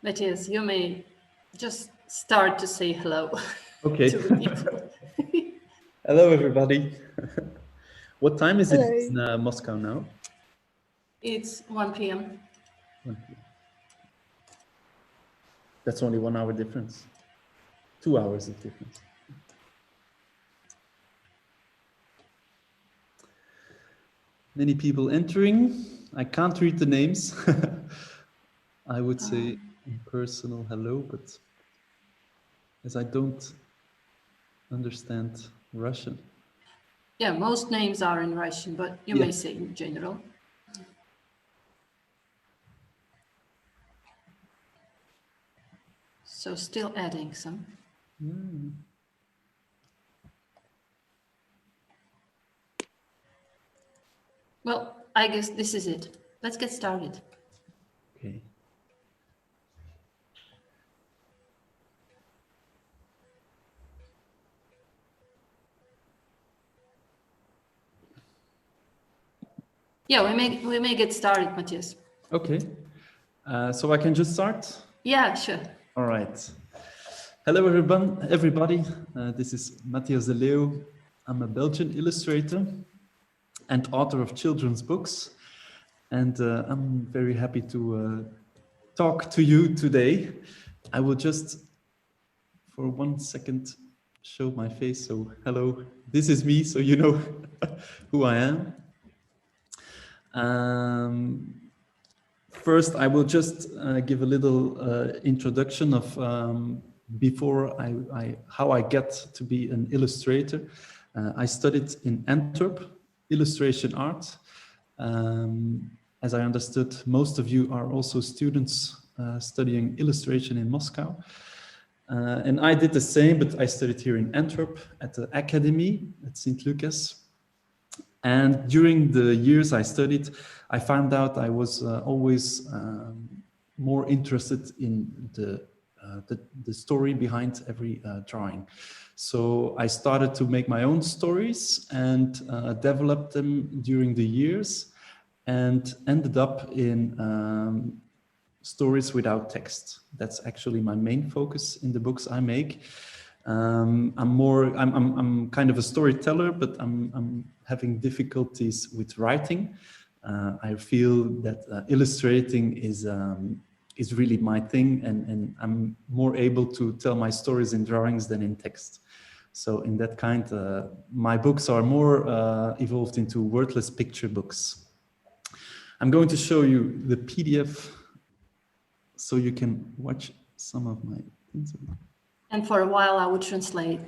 Matthias, you may just start to say hello. Okay. To the people. Hello, everybody. What time is it Hello. in Moscow now? It's 1 p.m. 1 p.m. That's only 1 hour difference. 2 hours of difference. Many people entering. I can't read the names. I would say personal hello, but as I don't understand Russian. Yeah, most names are in Russian, but you may say in general. So still adding some. Well, I guess this is it. Let's get started. Okay. Yeah, we may get started, Matthias. Okay. So I can just start? Yeah, sure. All right. Hello, everybody. This is Matthias de Leeuw. I'm a Belgian illustrator and author of children's books. And I'm very happy to talk to you today. I will just, for 1 second, show my face. So, hello, this is me, so you know who I am. First, I will just give a little introduction of before how I get to be an illustrator. I studied in Antwerp, illustration art. As I understood, most of you are also students studying illustration in Moscow. And I did the same, but I studied here in Antwerp at the academy at St. Lucas. And during the years I studied, I found out I was always more interested in the story behind every drawing. So I started to make my own stories and developed them during the years and ended up in stories without text. That's actually my main focus in the books I make. I'm kind of a storyteller, but I'm having difficulties with writing. I feel that illustrating is really my thing, and I'm more able to tell my stories in drawings than in text. So in that kind, my books are more evolved into wordless picture books. I'm going to show you the PDF so you can watch some of my things. And for a while I would translate.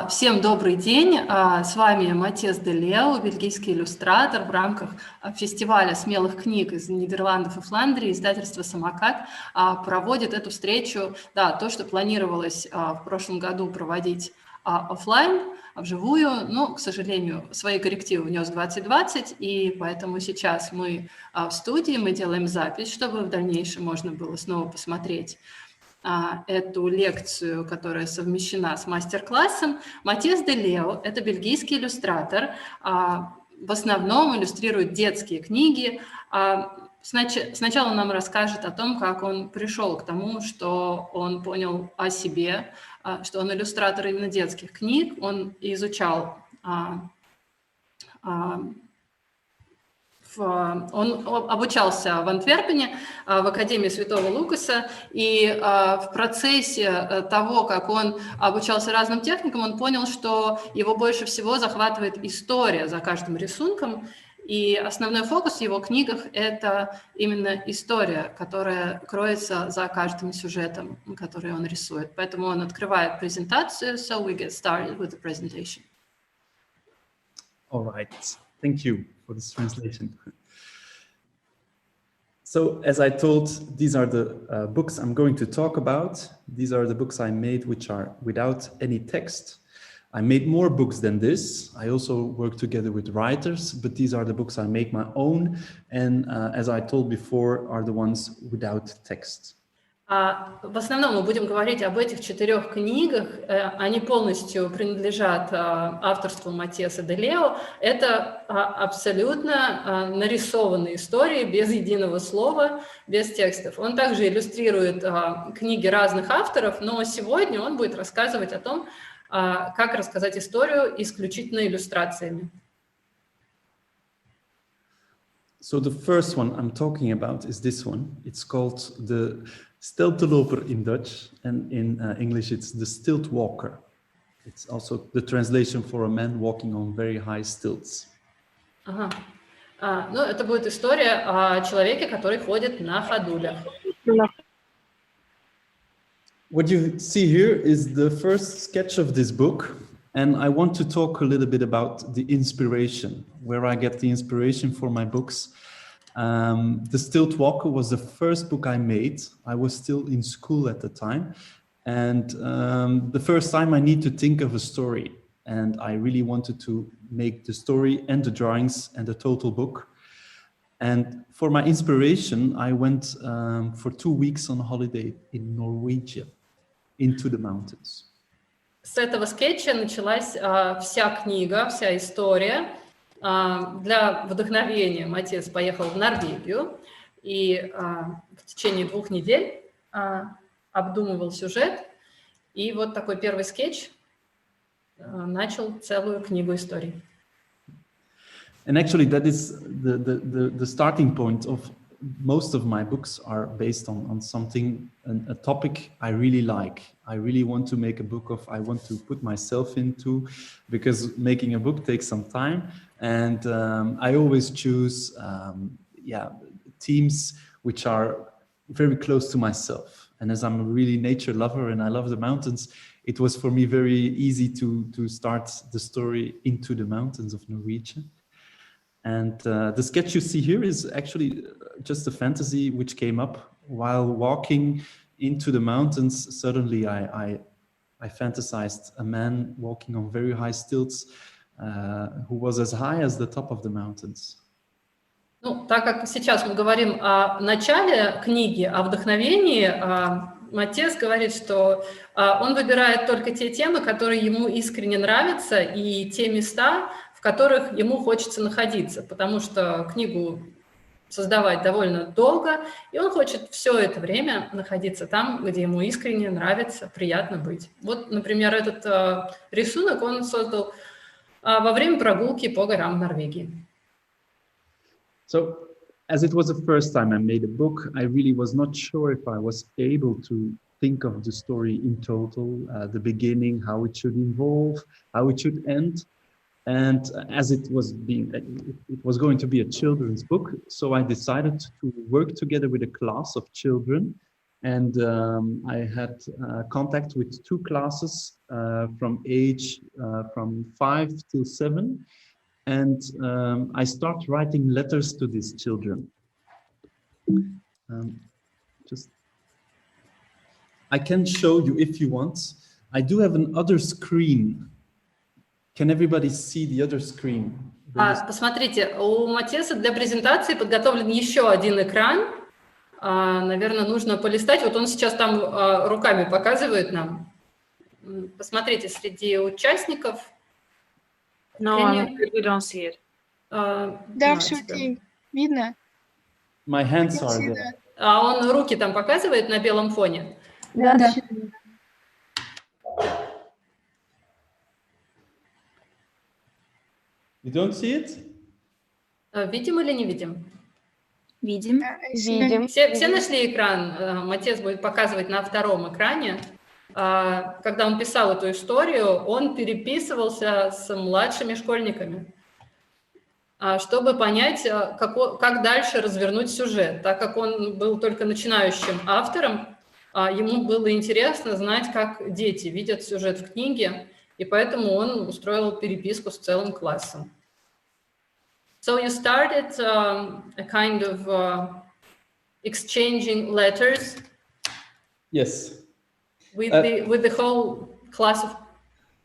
Всем добрый день. С вами Матиас де Лео, бельгийский иллюстратор в рамках фестиваля смелых книг из Нидерландов и Фландрии. Издательство «Самокат» проводит эту встречу. Да, то, что планировалось в прошлом году проводить офлайн, вживую, но, к сожалению, свои коррективы внес 2020, и поэтому сейчас мы в студии, мы делаем запись, чтобы в дальнейшем можно было снова посмотреть эту лекцию, которая совмещена с мастер-классом. Матиас де Лео – это бельгийский иллюстратор, в основном иллюстрирует детские книги. Сначала он нам расскажет о том, как он пришел к тому, что он понял о себе, что он иллюстратор именно детских книг. Он изучал, он обучался в Антверпене, в Академии Святого Лукаса, и в процессе того, как он обучался разным техникам, он понял, что его больше всего захватывает история за каждым рисунком, и основной фокус в его книгах – это именно история, которая кроется за каждым сюжетом, который он рисует. Поэтому он открывает презентацию, so we get started with the presentation. All right, thank you for this translation. So, as I told, these are the books I'm going to talk about. These are the books I made which are without any text. I made more books than this. I also work together with writers, but these are the books I make my own, and as I told before, are the ones without text. В основном мы будем говорить об этих 4 книгах. Они полностью принадлежат авторству Маттиаса де Лео. Это абсолютно нарисованные истории, без единого слова, без текстов. Он также иллюстрирует книги разных авторов, но сегодня он будет рассказывать о том, как рассказать историю исключительно иллюстрациями. So the first one I'm talking about is this one. It's called the Stelteloper in Dutch, and in English it's the stilt walker. It's also the translation for a man walking on very high stilts. Ага. Ну, это будет история о человеке, который ходит на ходулях. What you see here is the first sketch of this book, and I want to talk a little bit about the inspiration, where I get the inspiration for my books. The Stilt Walker was the first book I made. I was still in school at the time, and the first time I need to think of a story, and I really wanted to make the story and the drawings and the total book. And for my inspiration, I went for 2 weeks on holiday in Norwegian, into the mountains. С этого скетча началась вся книга, вся история. Для вдохновения Маттиас поехал в Норвегию и в течение 2 недель обдумывал сюжет. И вот такой первый скетч начал целую книгу историй. And actually, that is the starting point of most of my books are based on something, a topic I really like. I really want to make a book of, I want to put myself into, because making a book takes some time. And I always choose, themes which are very close to myself. And as I'm a really nature lover and I love the mountains, it was for me very easy to start the story into the mountains of Norwegia. And the sketch you see here is actually just a fantasy which came up while walking into the mountains. Suddenly I fantasized a man walking on very high stilts who was as high as the top of the mountains. Ну, так как сейчас мы говорим о начале книги, о вдохновении, Маттиас говорит, что он выбирает только те темы, которые ему искренне нравятся, и те места, в которых ему хочется находиться, потому что книгу создавать довольно долго, и он хочет все это время находиться там, где ему искренне нравится, приятно быть. Вот, например, этот рисунок он создал во время прогулки по горам Норвегии. So, as it was the first time I made a book, I really was not sure if I was able to think of the story in total, the beginning, how it should evolve, how it should end. And as it was going to be a children's book, so I decided to work together with a class of children. And I had contact with 2 classes from age from 5 till 7. And I start writing letters to these children. I can show you if you want. I do have another screen. Can everybody see the other screen? Посмотрите, у Маттиаса для презентации подготовлен еще один экран. Наверное, нужно полистать. Вот он сейчас там руками показывает нам. Посмотрите, среди участников. No, we don't see it. Да, все-таки видно. My hands are there. Он руки там показывает на белом фоне? Да. You don't see it? Видим или не видим? Видим. Все нашли экран? Маттиас будет показывать на втором экране. Когда он писал эту историю, он переписывался с младшими школьниками, чтобы понять, как дальше развернуть сюжет. Так как он был только начинающим автором, ему было интересно знать, как дети видят сюжет в книге, и поэтому он устроил переписку с целым классом. So you started a kind of exchanging letters. Yes. With the whole class of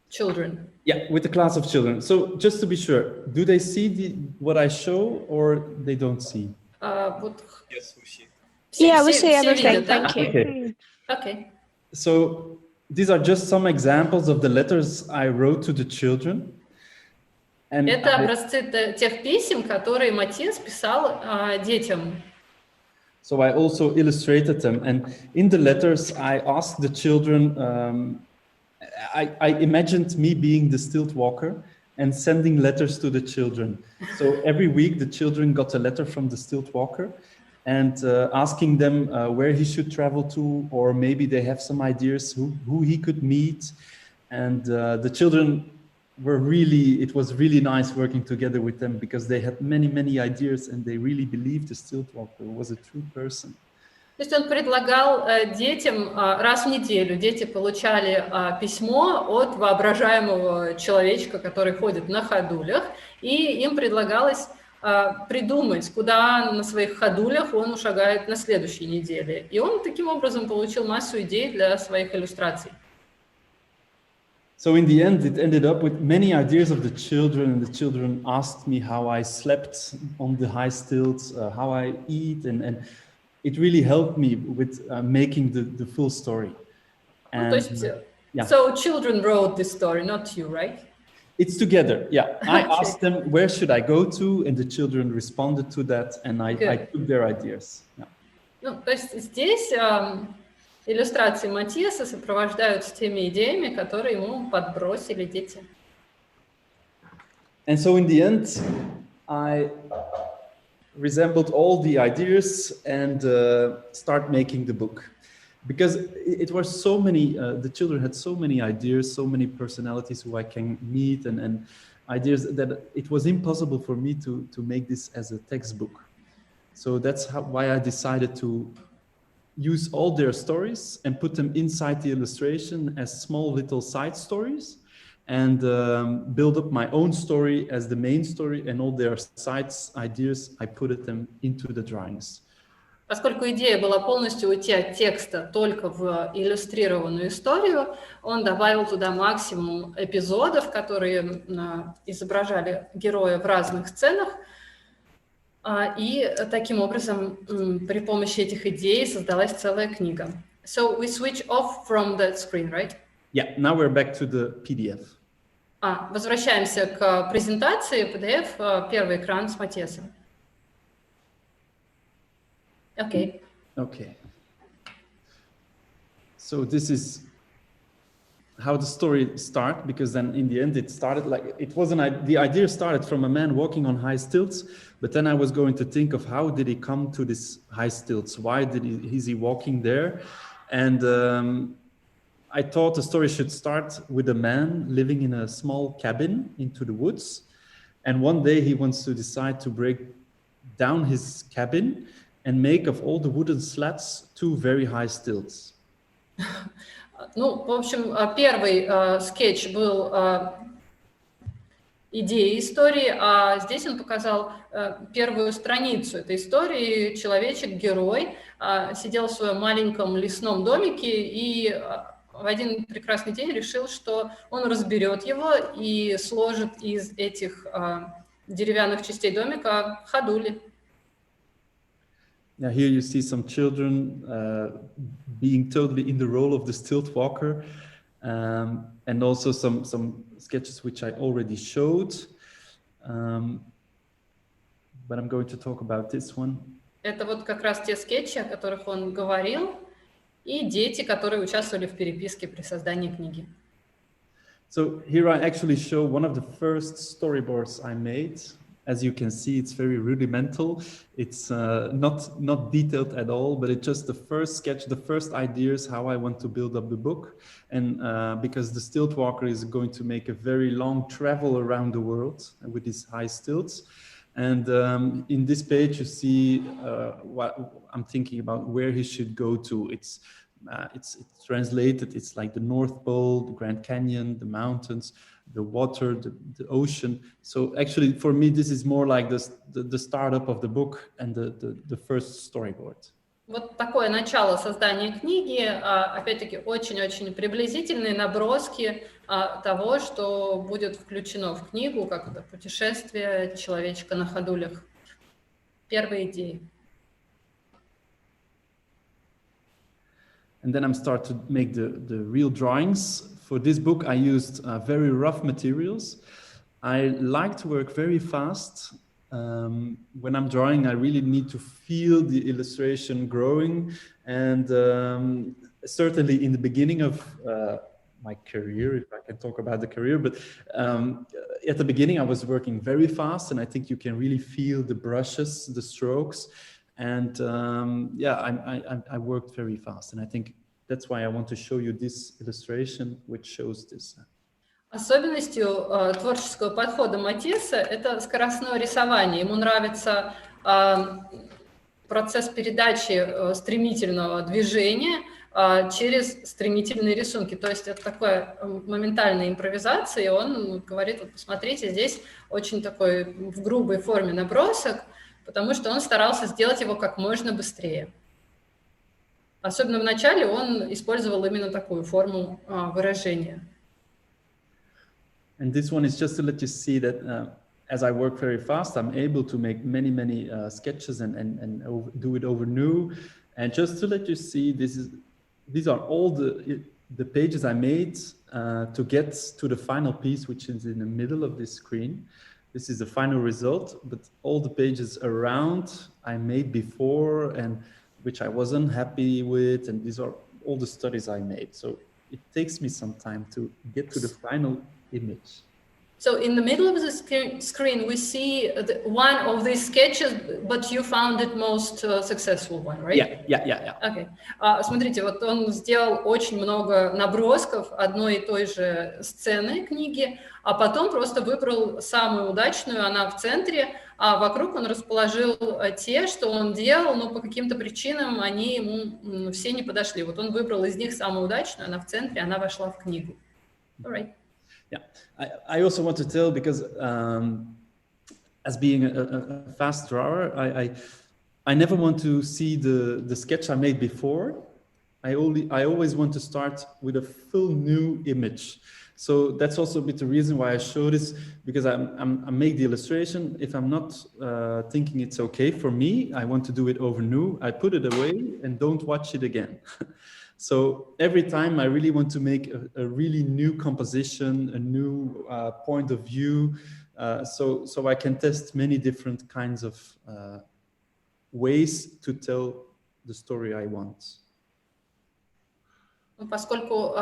children. Yeah, with the class of children. So just to be sure, do they see what I show or they don't see? Вот, Yes, we see. Yeah, we see все everything. видят, да? Thank you. Okay. Окей. So these are just some examples of the letters I wrote to the children. And Это образцы тех писем, которые Маттиас писал детям. so I also illustrated them. And in the letters, I asked the children, I imagined me being the stilt walker and sending letters to the children. So every week, the children got a letter from the stilt walker and asking them where he should travel to, or maybe they have some ideas who he could meet. And the children were really, it was really nice working together with them because they had many, many ideas and they really believed the stilt walker was a true person. То есть он предлагал детям раз в неделю, дети получали письмо от воображаемого человечка, который ходит на ходулях, и им предлагалось придумать, куда на своих ходулях он ушагает на следующей неделе. И он таким образом получил массу идей для своих иллюстраций. So in the end, it ended up with many ideas of the children, and the children asked me how I slept on the high stilts, how I eat, and it really helped me with making the full story. And, То есть, yeah. So children wrote this story, not you, right? It's together, yeah. I asked them, where should I go to? And the children responded to that, and I took their ideas. Yeah. Ну, то есть здесь иллюстрации Маттиаса сопровождаются теми идеями, которые ему подбросили дети. And so in the end, I resembled all the ideas and start making the book. Because it was so many, the children had so many ideas, so many personalities who I can meet and ideas that it was impossible for me to make this as a textbook. So that's why I decided to use all their stories and put them inside the illustration as small little side stories and build up my own story as the main story, and all their side ideas, I put them into the drawings. Поскольку идея была полностью уйти от текста только в иллюстрированную историю, он добавил туда максимум эпизодов, которые изображали героя в разных сценах, и таким образом при помощи этих идей создалась целая книга. So we switch off from the screen, right? Yeah, now we're back to the PDF. Возвращаемся к презентации PDF, первый экран с Маттиасом. Okay. Okay. So this is how the story started, because then in the end it started like, it wasn't, the idea started from a man walking on high stilts, but then I was going to think of how did he come to this high stilts? Why is he walking there? And I thought the story should start with a man living in a small cabin into the woods. And one day he wants to decide to break down his cabin and make of all the wooden slats 2 very high stilts. Ну, в общем, первый скетч был идеей истории, а здесь он показал первую страницу этой истории. Человечек-герой сидел в своем маленьком лесном домике и в один прекрасный день решил, что он разберет его и сложит из этих деревянных частей домика ходули. Now here you see some children being totally in the role of the stilt walker, and also some sketches which I already showed, but I'm going to talk about this one. Это вот как раз те скетчи, о которых он говорил, и дети, которые участвовали в переписке при создании книги. So here I actually show one of the first storyboards I made. As you can see, it's very rudimental. It's not detailed at all, but it's just the first sketch, the first ideas, how I want to build up the book. And because the stilt walker is going to make a very long travel around the world with his high stilts. And in this page, you see what I'm thinking about where he should go to. It's translated, it's like the North Pole, the Grand Canyon, the mountains, the water, the ocean. So actually, for me, this is more like the startup of the book and the first storyboard. Вот такое начало создания книги, опять-таки, очень-очень приблизительные наброски того, что будет включено в книгу, как это путешествие человечка на ходулях. Первые идеи. And then I'm start to make the real drawings. For this book, I used very rough materials. I like to work very fast. When I'm drawing, I really need to feel the illustration growing. And certainly in the beginning of my career, if I can talk about the career, but at the beginning I was working very fast, and I think you can really feel the brushes, the strokes. And yeah, I worked very fast, and I think that's why I want to show you this illustration, which shows this. Особенностью творческого подхода Маттиаса это скоростное рисование. Ему нравится процесс передачи стремительного движения через стремительные рисунки. То есть это такая моментальная импровизация, и он говорит, вот посмотрите, здесь очень такой в грубой форме набросок, потому что он старался сделать его как можно быстрее. Особенно в начале он использовал именно такую форму выражения. And this one is just to let you see that as I work very fast, I'm able to make many sketches and do it over new. And just to let you see, these are all the pages I made to get to the final piece, which is in the middle of this screen. This is the final result, but all the pages around I made before and which I wasn't happy with, and these are all the studies I made. So it takes me some time to get to the final image. So in the middle of the screen, we see one of these sketches, but you found it most successful one, right? Yeah. Okay. Смотрите, вот он сделал очень много набросков одной и той же сцены книги, а потом просто выбрал самую удачную, она в центре, а вокруг он расположил те, что он делал, но по каким-то причинам они ему все не подошли. Вот он выбрал из них самую удачную, она в центре, она вошла в книгу. All right. Yeah, I also want to tell, because as being a fast drawer, I never want to see the sketch I made before. I always want to start with a full new image. So that's also a bit the reason why I show this, because I make the illustration. If I'm not thinking it's okay for me, I want to do it over new. I put it away and don't watch it again. So every time I really want to make a really new composition, a new point of view, so I can test many different kinds of ways to tell the story I want. Поскольку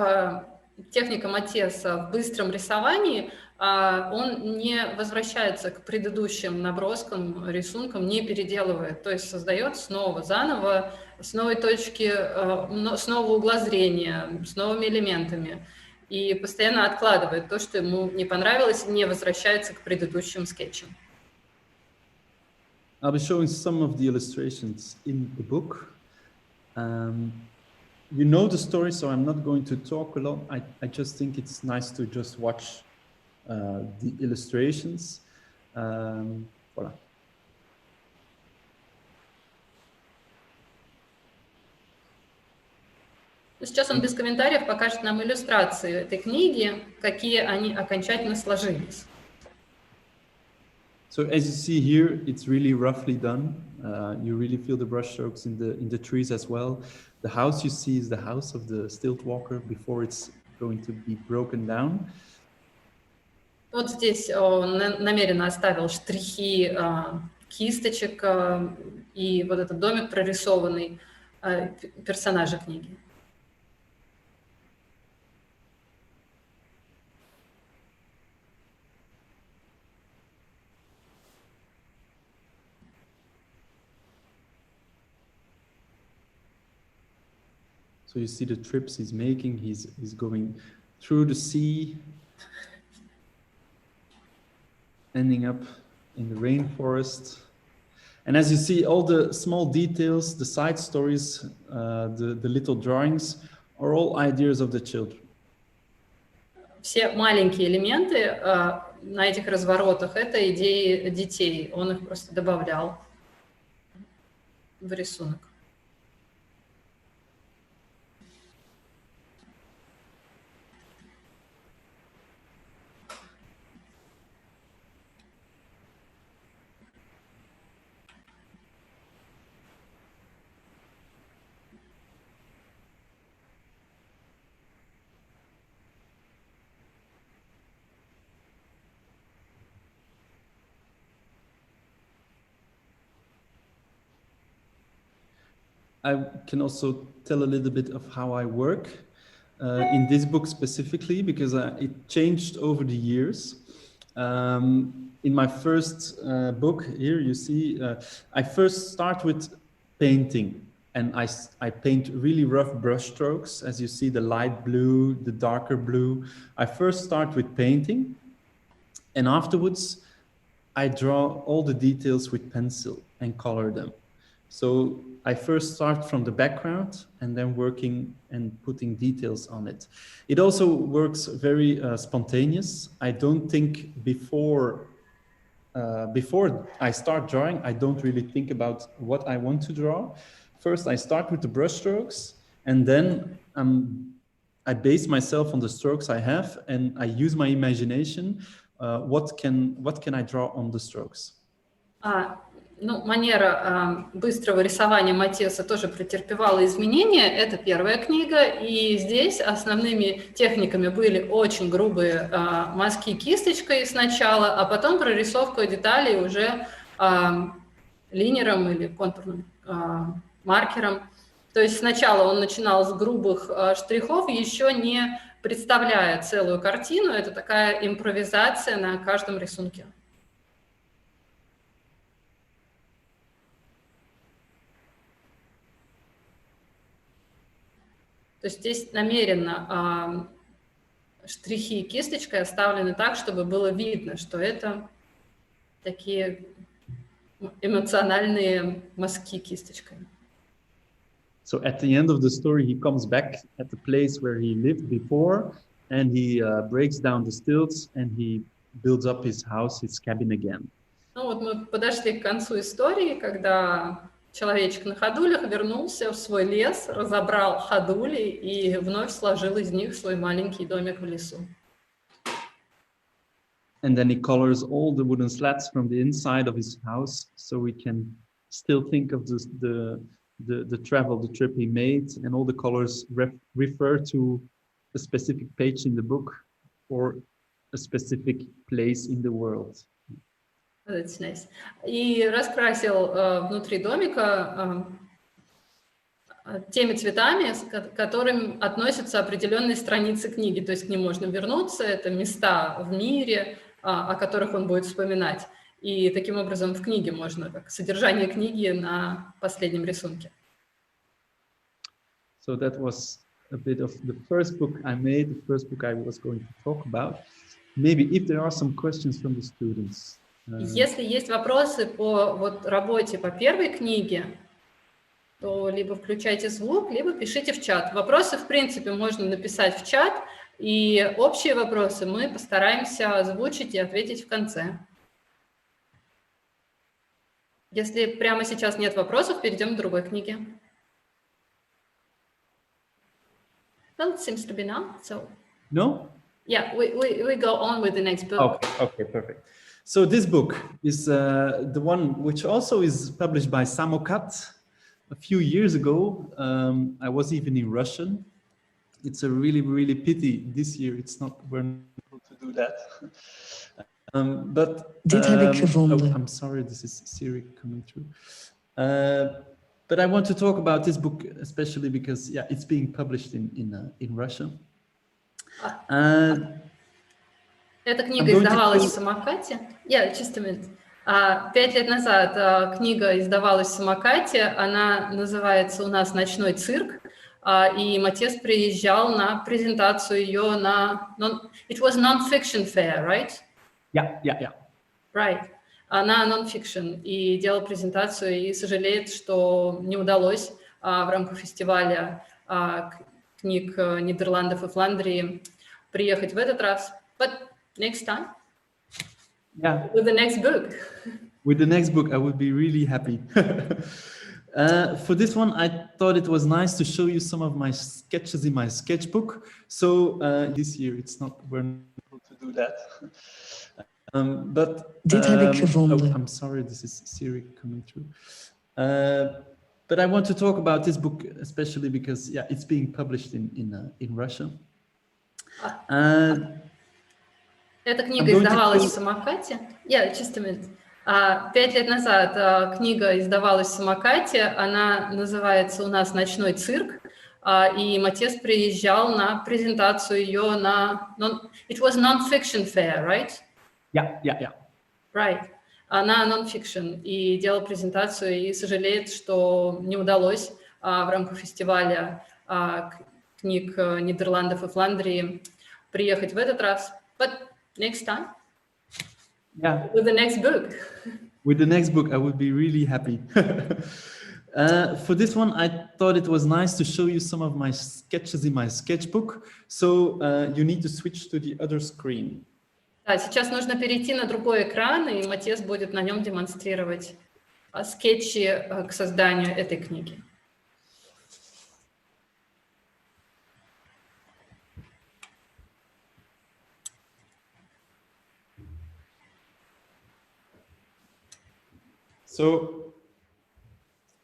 техника Маттиаса в быстром рисовании, он не возвращается к предыдущим наброскам, рисункам, не переделывает, то есть создает снова, заново, с новой точки, с нового угла зрения, с новыми элементами, и постоянно откладывает то, что ему не понравилось, и не возвращается к предыдущим скетчам. I'll be showing some of the illustrations in the book. You know the story, so I'm not going to talk a lot. I just think it's nice to just watch the illustrations. Voilà. Сейчас он без комментариев покажет нам иллюстрации этой книги, какие они окончательно сложились. So as you see here, it's really roughly done. You really feel the brushstrokes in the trees as well. The house you see is the house of the stilt walker before it's going to be broken down. Вот здесь он намеренно оставил штрихи кисточек и вот этот домик прорисованный персонажа книги. So you see the trips he's making. He's going through the sea, ending up in the rainforest. And as you see, all the small details, the side stories, the little drawings are all ideas of the children. Все маленькие элементы на этих разворотах — это идеи детей. Он их просто добавлял в рисунок. I can also tell a little bit of how I work in this book specifically, because it changed over the years. In my first book here, you see, I first start with painting, and I paint really rough brush strokes. As you see, the light blue, the darker blue. I first start with painting, and afterwards I draw all the details with pencil and color them. So I first start from the background and then working and putting details on it. It also works very spontaneous. I don't think before I start drawing, I don't really think about what I want to draw. First, I start with the brush strokes, and then I base myself on the strokes I have, and I use my imagination. What can I draw on the strokes? Ну, манера быстрого рисования Маттиаса тоже претерпевала изменения. Это первая книга, и здесь основными техниками были очень грубые мазки кисточкой сначала, а потом прорисовка деталей уже линером или контурным маркером. То есть сначала он начинал с грубых штрихов, еще не представляя целую картину. Это такая импровизация на каждом рисунке. То есть здесь намеренно штрихи кисточкой оставлены так, чтобы было видно, что это такие эмоциональные мазки кисточкой. So at the end of the story, he comes back at the place where he lived before, and he breaks down the stilts, and he builds up his house, his cabin again. Ну вот мы подошли к концу истории, когда человечек на ходулях вернулся в свой лес, разобрал ходули и вновь сложил из них свой маленький домик в лесу. And then he colors all the wooden slats from the inside of his house, so we can still think of the travel, the trip he made, and all the colors refer to a specific page in the book or a specific place in the world. That's nice. И раскрасил внутри домика теми цветами, к которым относятся определенные страницы книги. То есть к ним можно вернуться, это места в мире, о которых он будет вспоминать. И таким образом в книге можно, как содержание книги на последнем рисунке. So that was a bit of the first book I made, the first book I was going to talk about. Maybe if there are some questions from the students. Если есть вопросы по работе по первой книге, то либо включайте звук, либо пишите в чат. Вопросы, в принципе, можно написать в чат, и общие вопросы мы постараемся озвучить и ответить в конце. Если прямо сейчас нет вопросов, перейдем к другой книге. Well, it seems to be now, so... No? Yeah, we go on with the next book. Okay, perfect. So this book is the one which also is published by Samokat a few years ago. I was even in Russian. It's a really, really pity this year we're not able to do that. I'm sorry, this is Siri coming through. But I want to talk about this book especially because it's being published in Russian. Эта книга издавалась в самокате. Just a minute. 5 лет назад книга издавалась в самокате. Она называется у нас «Ночной цирк». И Маттиас приезжал на презентацию ее на... It was non-fiction fair, right? Yeah. Right. На non-fiction. И делал презентацию, и сожалеет, что не удалось в рамках фестиваля книг Нидерландов и Фландрии приехать в этот раз. But next time. Yeah. With the next book. With the next book, I would be really happy. For this one, I thought it was nice to show you some of my sketches in my sketchbook. So this year, we're not able to do that. I'm sorry, this is Siri coming through. But I want to talk about this book especially because it's being published in Russian. Эта книга издавалась в самокате. Just a minute. 5 лет назад книга издавалась в самокате, она называется у нас «Ночной цирк», и Маттиас приезжал на презентацию ее на... It was non-fiction fair, right? Yeah. Right. На non-fiction, и делал презентацию, и сожалеет, что не удалось в рамках фестиваля книг Нидерландов и Фландрии приехать в этот раз. But next time. Yeah. With the next book. With the next book, I would be really happy. For this one, I thought it was nice to show you some of my sketches in my sketchbook. So you need to switch to the other screen. Да, сейчас нужно перейти на другой экран, и Маттиас будет на нем демонстрировать скетчи к созданию этой книги. So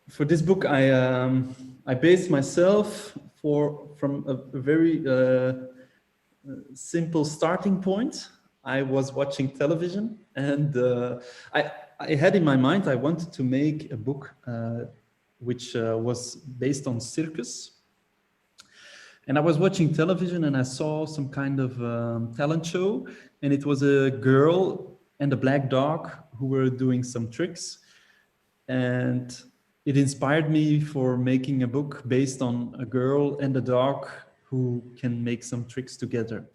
for this book, I based myself from a very simple starting point. I was watching television, and I had in my mind I wanted to make a book which was based on circus. And I was watching television, and I saw some kind of talent show, and it was a girl and a black dog who were doing some tricks. And it inspired me for making a book based on a girl and a dog who can make some tricks together.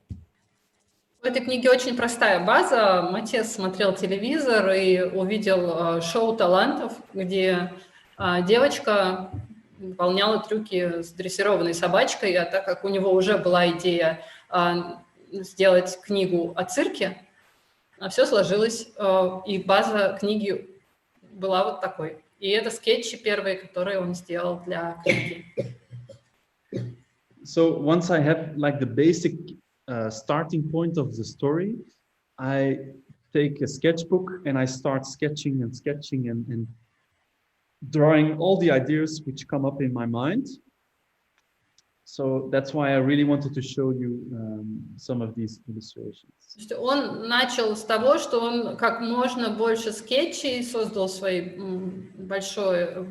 В этой книге очень простая база. Маттиас смотрел телевизор и увидел шоу талантов, где девочка выполняла трюки с дрессированной собачкой, а так как у него уже была идея сделать книгу о цирке, все сложилось, и база книги была вот такой. И это скетчи первые, которые он сделал для книги. So once I had like the basic starting point of the story, I take a sketchbook and I start sketching and drawing all the ideas which come up in my mind. So that's why I really wanted to show you some of these illustrations. Он начал с того, что он как можно больше скетчей создал в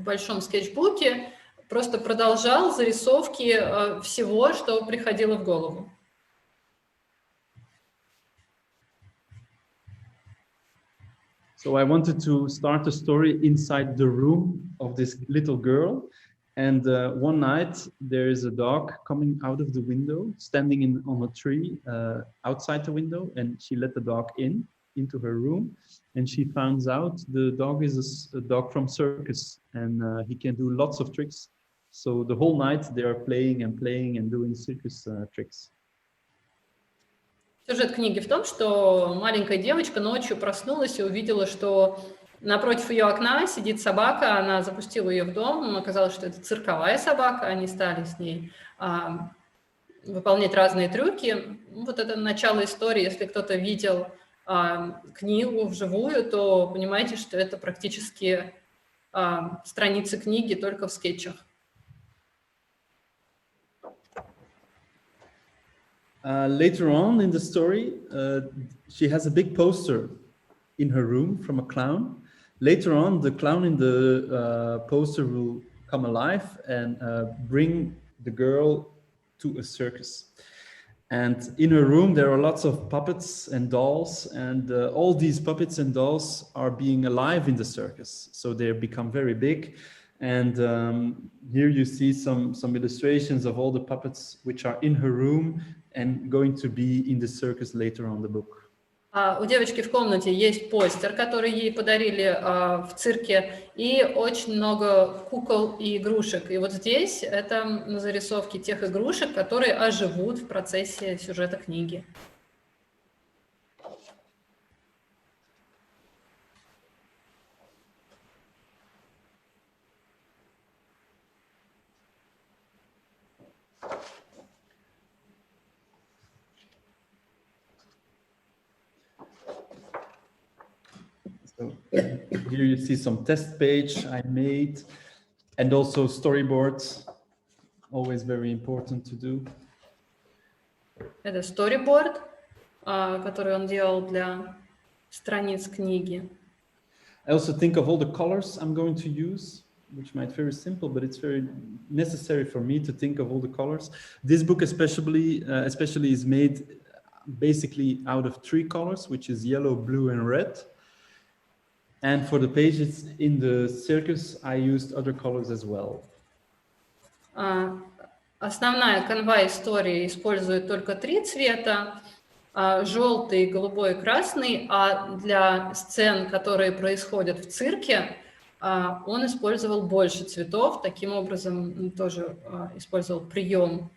большом скетчбуке, просто продолжал зарисовки всего, что приходило в голову. So I wanted to start a story inside the room of this little girl. And one night there is a dog coming out of the window, standing on a tree outside the window, and she let the dog into her room, and she finds out the dog is a dog from circus, and he can do lots of tricks. So the whole night they are playing and doing circus tricks. Сюжет книги в том, что маленькая девочка ночью проснулась и увидела, что напротив ее окна сидит собака, она запустила ее в дом, оказалось, что это цирковая собака, они стали с ней выполнять разные трюки. Вот это начало истории. Если кто-то видел книгу вживую, то понимаете, что это практически страницы книги только в скетчах. Later on in the story, she has a big poster in her room from a clown. Later on, the clown in the poster will come alive and bring the girl to a circus. And in her room, there are lots of puppets and dolls, and all these puppets and dolls are being alive in the circus. So they become very big. And here you see some illustrations of all the puppets which are in her room and going to be in the circus later on the book. У девочки в комнате есть постер, который ей подарили в цирке, и очень много кукол и игрушек. И вот здесь это зарисовки тех игрушек, которые оживут в процессе сюжета книги. So here you see some test page I made, and also storyboards, always very important to do. Это storyboard, который он делал для страниц книги. I also think of all the colors I'm going to use, which might be very simple, but it's very necessary for me to think of all the colors. This book especially is made basically out of 3 colors, which is yellow, blue, and red. And for the pages in the circus, I used other colors as well. Основная канва истории использует только 3 цвета. Желтый, голубой и красный, а для сцен, которые происходят в цирке, он использовал больше цветов. Таким образом, тоже использовал прием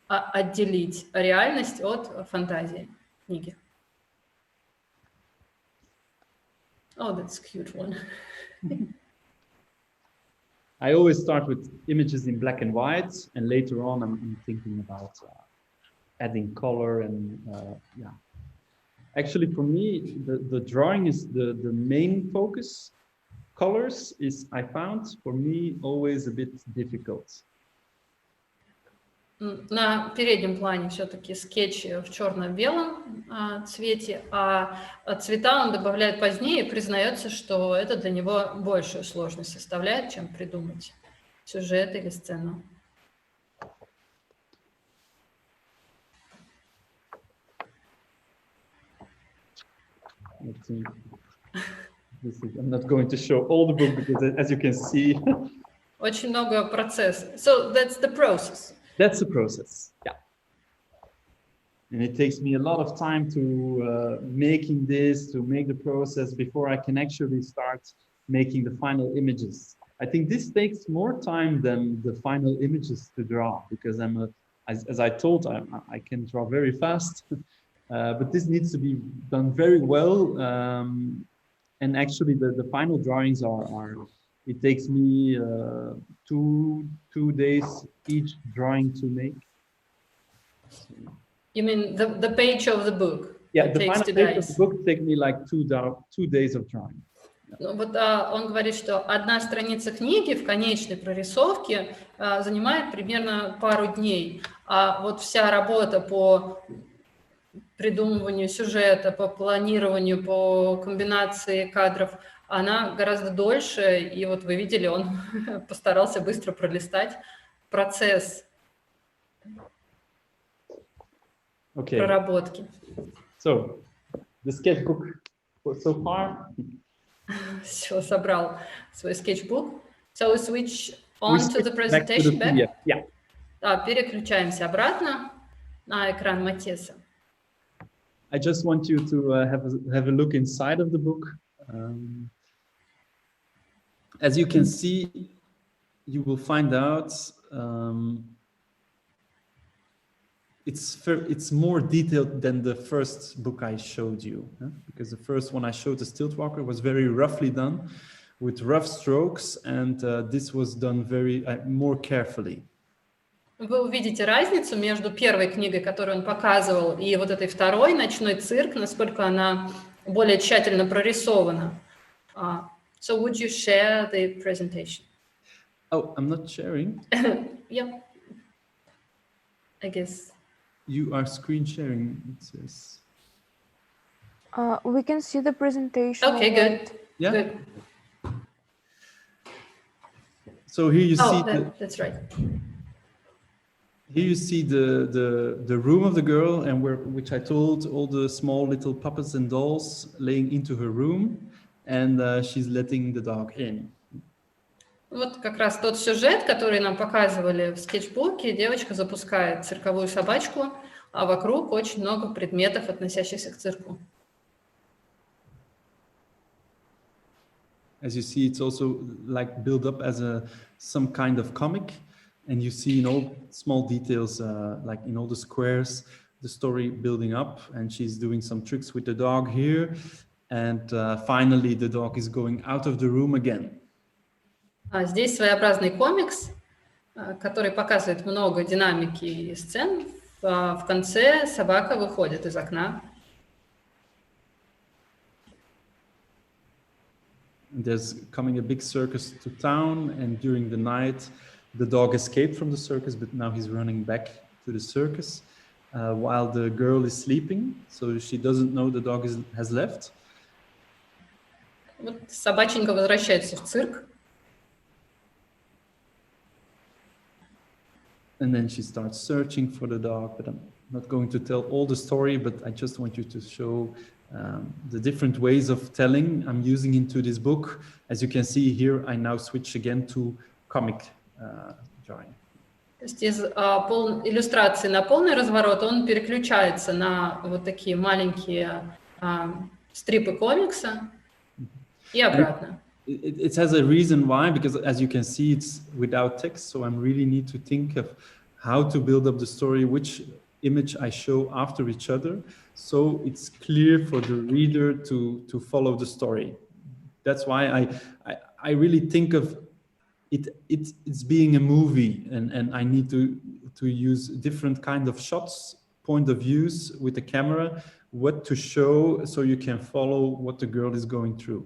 отделить реальность от фантазии книги. Oh, that's a cute one. I always start with images in black and white, and later on I'm thinking about adding color and yeah. Actually, for me, the drawing is the main focus. Colors is, I found, for me, always a bit difficult. На переднем плане все-таки скетч в черно-белом цвете, а цвета он добавляет позднее и признается, что это для него большую сложность составляет, чем придумать сюжет или сцену. I'm not going to show all the book because, as you can see, очень много процессов. So that's the process. That's the process, yeah. And it takes me a lot of time to making this, to make the process before I can actually start making the final images. I think this takes more time than the final images to draw because as I told, I can draw very fast, but this needs to be done very well. And actually the final drawings are it takes me 2 days each drawing to make. You mean the page of the book? Yeah, the final page of the book takes me like 2 days of drawing. Ну, вот он говорит, что одна страница книги в конечной прорисовке занимает примерно пару дней, а вот вся работа по придумыванию сюжета, по планированию, по комбинации кадров, она гораздо дольше, и вот вы видели, он постарался быстро пролистать процесс проработки. So, the sketchbook so far. Все, собрал свой скетчбук. So we switch on to the presentation back. Yeah. Переключаемся обратно на экран Маттиаса. I just want you to have a look inside of the book. As you can see, you will find out it's more detailed than the first book I showed you, because the first one I showed, the stilt walker, was very roughly done with rough strokes, and this was done very more carefully. Вы увидите разницу между первой книгой, которую он показывал, и вот этой второй, «Ночной цирк», насколько она более тщательно прорисована. So would you share the presentation? Oh, I'm not sharing. Yeah, I guess. You are screen sharing, it says. We can see the presentation. Okay, good. Yeah. Good. So here you see. That's right. Here you see the room of the girl, and which I told all the small little puppets and dolls laying into her room, and she's letting the dog in. Вот как раз тот сюжет, который нам показывали в скетчбуке. Девочка запускает цирковую собачку, а вокруг очень много предметов, относящихся к цирку. As you see, it's also like built up as some kind of comic. And you see in all small details, like in all the squares, the story building up, and she's doing some tricks with the dog here. And finally, the dog is going out of the room again. Здесь своеобразный комикс, который показывает много динамики и сцен. В конце собака выходит из окна. And there's coming a big circus to town, and during the night, the dog escaped from the circus, but now he's running back to the circus while the girl is sleeping. So she doesn't know the dog has left. Вот собаченька возвращается в цирк. And then she starts searching for the dog, but I'm not going to tell all the story, but I just want you to show the different ways of telling I'm using into this book. As you can see here, I now switch again to comic drawing. То есть из иллюстрации на полный разворот он переключается на вот такие маленькие стрипы комикса и обратно. It has a reason why, because as you can see, it's without text. So I really need to think of how to build up the story, which image I show after each other. So it's clear for the reader to follow the story. That's why I really think of it's being a movie, and I need to use different kind of shots, point of views with the camera, what to show, so you can follow what the girl is going through.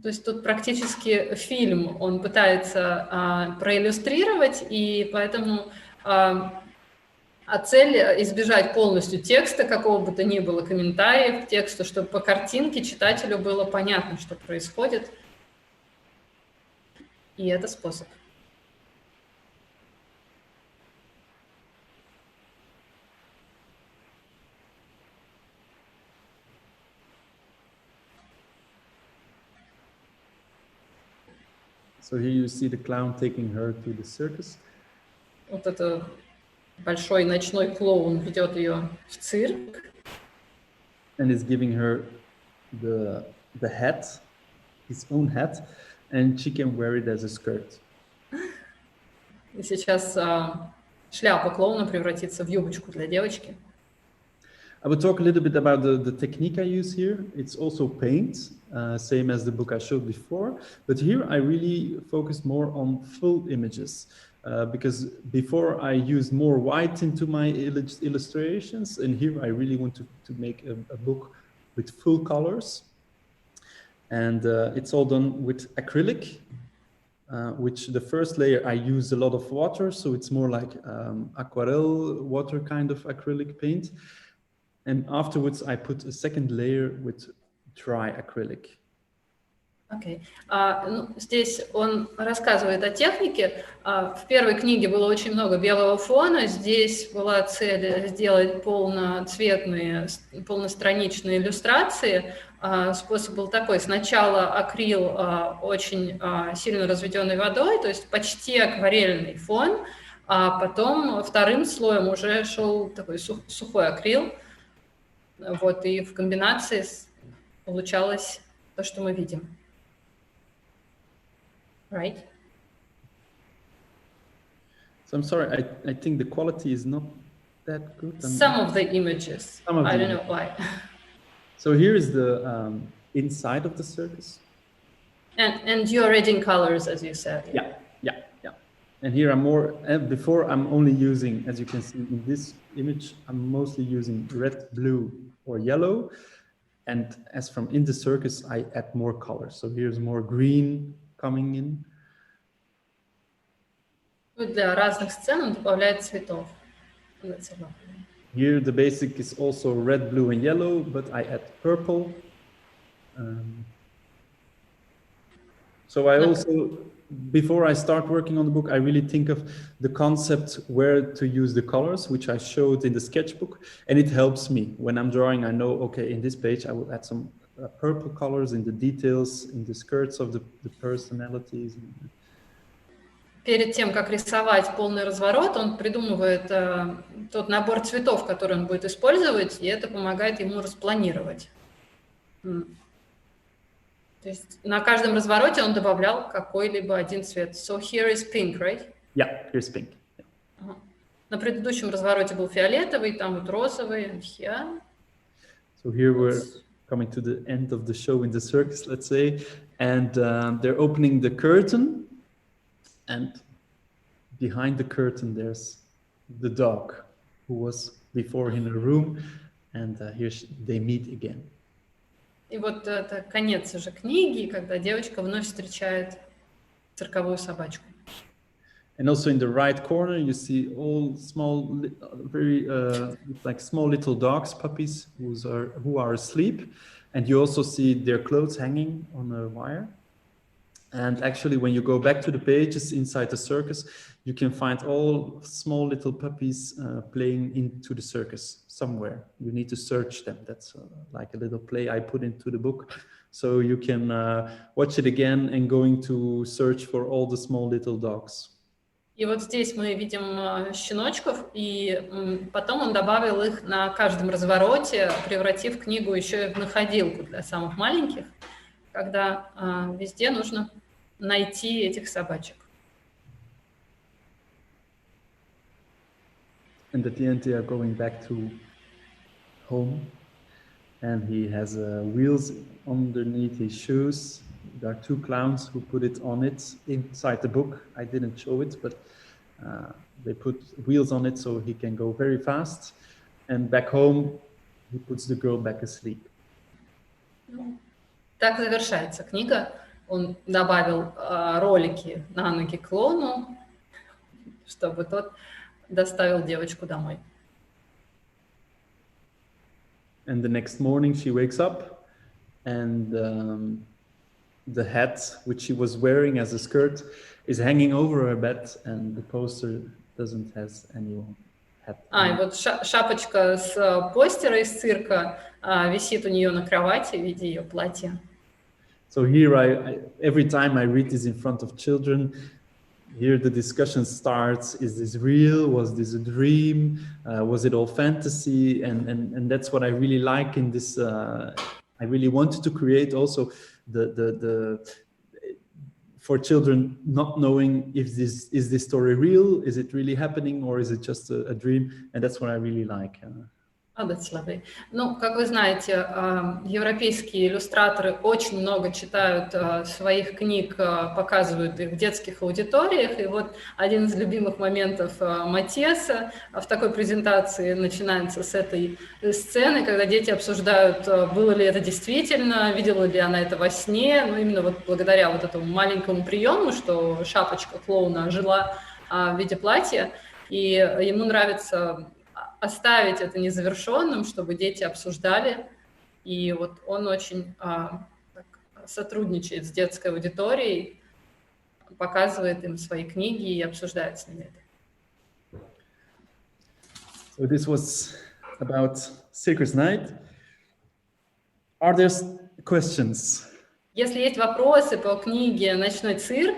То есть тут практически фильм он пытается проиллюстрировать, и поэтому цель избежать полностью текста, какого бы то ни было, комментариев к тексту, чтобы по картинке читателю было понятно, что происходит. И это способ. So here you see the clown taking her to the circus. Вот это большой ночной клоун ведет ее в цирк. And is giving her the hat, his own hat, and she can wear it as a skirt. И сейчас шляпа клоуна превратится в юбочку для девочки. I will talk a little bit about the technique I use here. It's also paint, same as the book I showed before. But here I really focus more on full images because before I used more white into my illustrations, and here I really want to make a book with full colors. And it's all done with acrylic, which the first layer I use a lot of water, so it's more like aquarelle water kind of acrylic paint. And afterwards, I put a second layer with dry acrylic. Окей. Здесь он рассказывает о технике. В первой книге было очень много белого фона. Здесь была цель сделать полноцветные, полностраничные иллюстрации. Способ был такой. Сначала акрил очень сильно разведенной водой, то есть почти акварельный фон, а потом вторым слоем уже шел такой сухой акрил. Вот, и в комбинации получалось то, что мы видим. Right? So I'm sorry, I think the quality is not that good. Some of the images. I don't know why. So here is the inside of the circus. And you're adding colors, as you said. Yeah. And here I'm more, before I'm only using, as you can see in this image, I'm mostly using red, blue, or yellow. And as from in the circus, I add more colors. So here's more green coming in. Для разных сцен он добавляет цветов. Here the basic is also red, blue, and yellow, but I add purple. So I also, before I start working on the book, I really think of the concept where to use the colors, which I showed in the sketchbook, and it helps me. When I'm drawing, I know, okay, in this page, I will add some purple colors in the details, in the skirts of the personalities. Перед тем, как рисовать полный разворот, он придумывает тот набор цветов, который он будет использовать, и это помогает ему распланировать. То есть на каждом развороте он добавлял какой-либо один цвет. So here is pink, right? Yeah, here's pink. Yeah. На предыдущем развороте был фиолетовый, там вот розовый. Yeah. So here we're coming to the end of the show in the circus, let's say, and they're opening the curtain, and behind the curtain there's the dog who was before in a room, and here they meet again. И вот это конец уже книги, когда девочка вновь встречает цирковую собачку. And also in the right corner, you see all small, very like small little dogs, puppies who are asleep. And you also see their clothes hanging on a wire. And actually, when you go back to the pages inside the circus, you can find all small little puppies playing into the circus somewhere. You need to search them. That's like a little play I put into the book. So you can watch it again and going to search for all the small little dogs. И вот здесь мы видим щеночков, и потом он добавил их на каждом развороте, превратив книгу еще и в находилку для самых маленьких, когда везде нужно найти этих собачек. And at the end, they are going back to home, and he has wheels underneath his shoes. There are two clowns who put it on it inside the book. I didn't show it, but they put wheels on it so he can go very fast. And back home, he puts the girl back asleep. Так завершается книга. Он добавил ролики на ноги клоуну, чтобы тот доставил девочку домой. And the next morning she wakes up, and the hat which she was wearing as a skirt is hanging over her bed, and the poster doesn't has any hat. И вот шапочка с постера из цирка висит у нее на кровати в виде ее платья. So here I every time I read this in front of children, here the discussion starts. Is this real? Was this a dream? Was it all fantasy? And that's what I really like in this. I really wanted to create also the for children not knowing if this is this story real, is it really happening, or is it just a dream? And that's what I really like. That's lovely. Ну, как вы знаете, европейские иллюстраторы очень много читают своих книг, показывают их в детских аудиториях. И вот один из любимых моментов Маттиаса в такой презентации начинается с этой сцены, когда дети обсуждают, было ли это действительно, видела ли она это во сне. Ну, именно вот благодаря вот этому маленькому приему, что шапочка клоуна жила в виде платья, и ему нравится оставить это незавершенным, чтобы дети обсуждали. И вот он очень сотрудничает с детской аудиторией, показывает им свои книги и обсуждает с ними это. So this was about Circus Night. Are there questions? Если есть вопросы по книге «Ночной цирк»,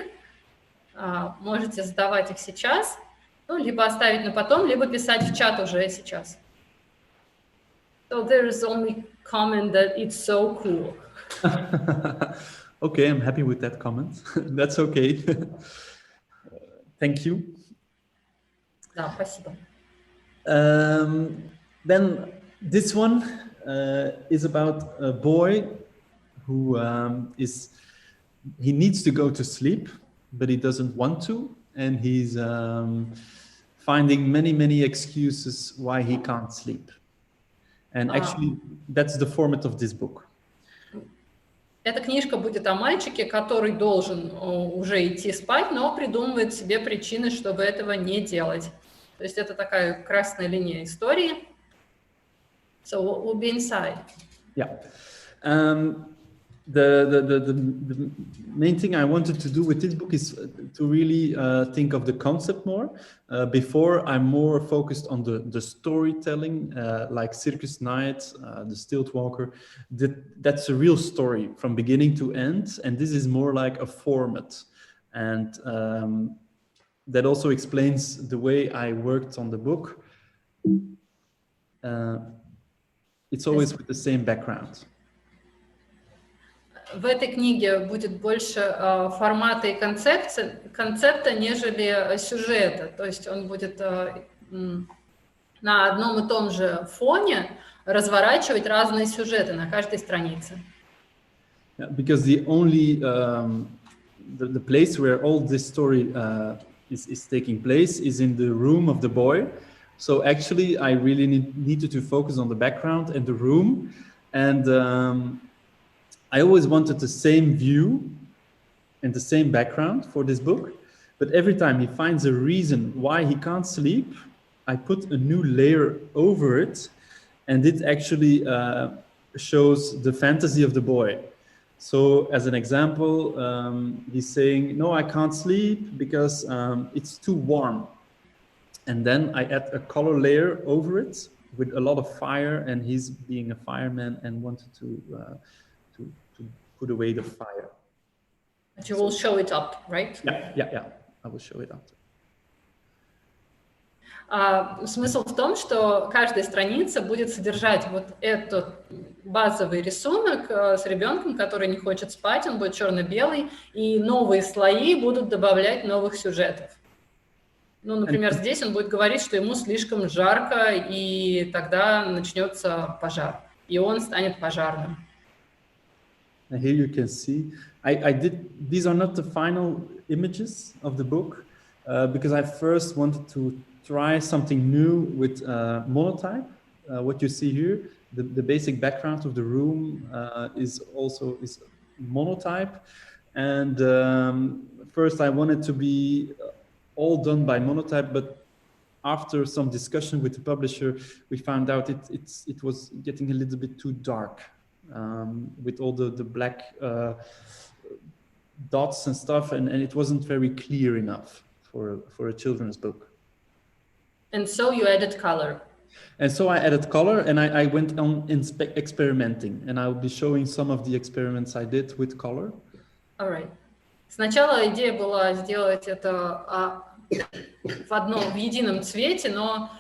можете задавать их сейчас. Ну, либо оставить на потом, либо писать в чат уже сейчас. So there is only comment that it's so cool. Okay, I'm happy with that comment. That's okay. Thank you. Да, спасибо. Then this one is about a boy who he needs to go to sleep, but he doesn't want to. And he's finding many excuses why he can't sleep. And actually, that's the format of this book. Эта книжка будет о мальчике, который должен уже идти спать, но придумывает себе причины, чтобы этого не делать. То есть это такая красная линия истории. So what will be inside? Yeah. The main thing I wanted to do with this book is to really think of the concept more. Before, I'm more focused on the storytelling, like Circus Night, the Stilt Walker. That's a real story from beginning to end, and this is more like a format. And that also explains the way I worked on the book. It's always with the same background. В этой книге будет больше формата и концепта, нежели сюжета. То есть он будет на одном и том же фоне разворачивать разные сюжеты на каждой странице. Yeah, because the only the place where all this story is taking place is in the room of the boy. So actually, I really needed to focus on the background and the room, and I always wanted the same view and the same background for this book, but every time he finds a reason why he can't sleep, I put a new layer over it, and it actually shows the fantasy of the boy. So as an example, he's saying, no, I can't sleep because it's too warm. And then I add a color layer over it with a lot of fire, and he's being a fireman and wanted to put away the fire. But you will show it up, right? Yeah. I will show it after. Смысл в том, что каждая страница будет содержать вот этот базовый рисунок с ребенком, который не хочет спать, он будет черно-белый, и новые слои будут добавлять новых сюжетов. Ну, например, здесь он будет говорить, что ему слишком жарко, и тогда начнется пожар, и он станет пожарным. And here you can see, these are not the final images of the book, because I first wanted to try something new with monotype. What you see here, the basic background of the room is monotype. And first I wanted to be all done by monotype, but after some discussion with the publisher, we found out it was getting a little bit too dark with all the black dots and stuff, and it wasn't very clear enough for a children's book. And so you added color. And so I added color, and I went on experimenting, and I'll be showing some of the experiments I did with color. All right. Сначала идея была сделать это в едином цвете, но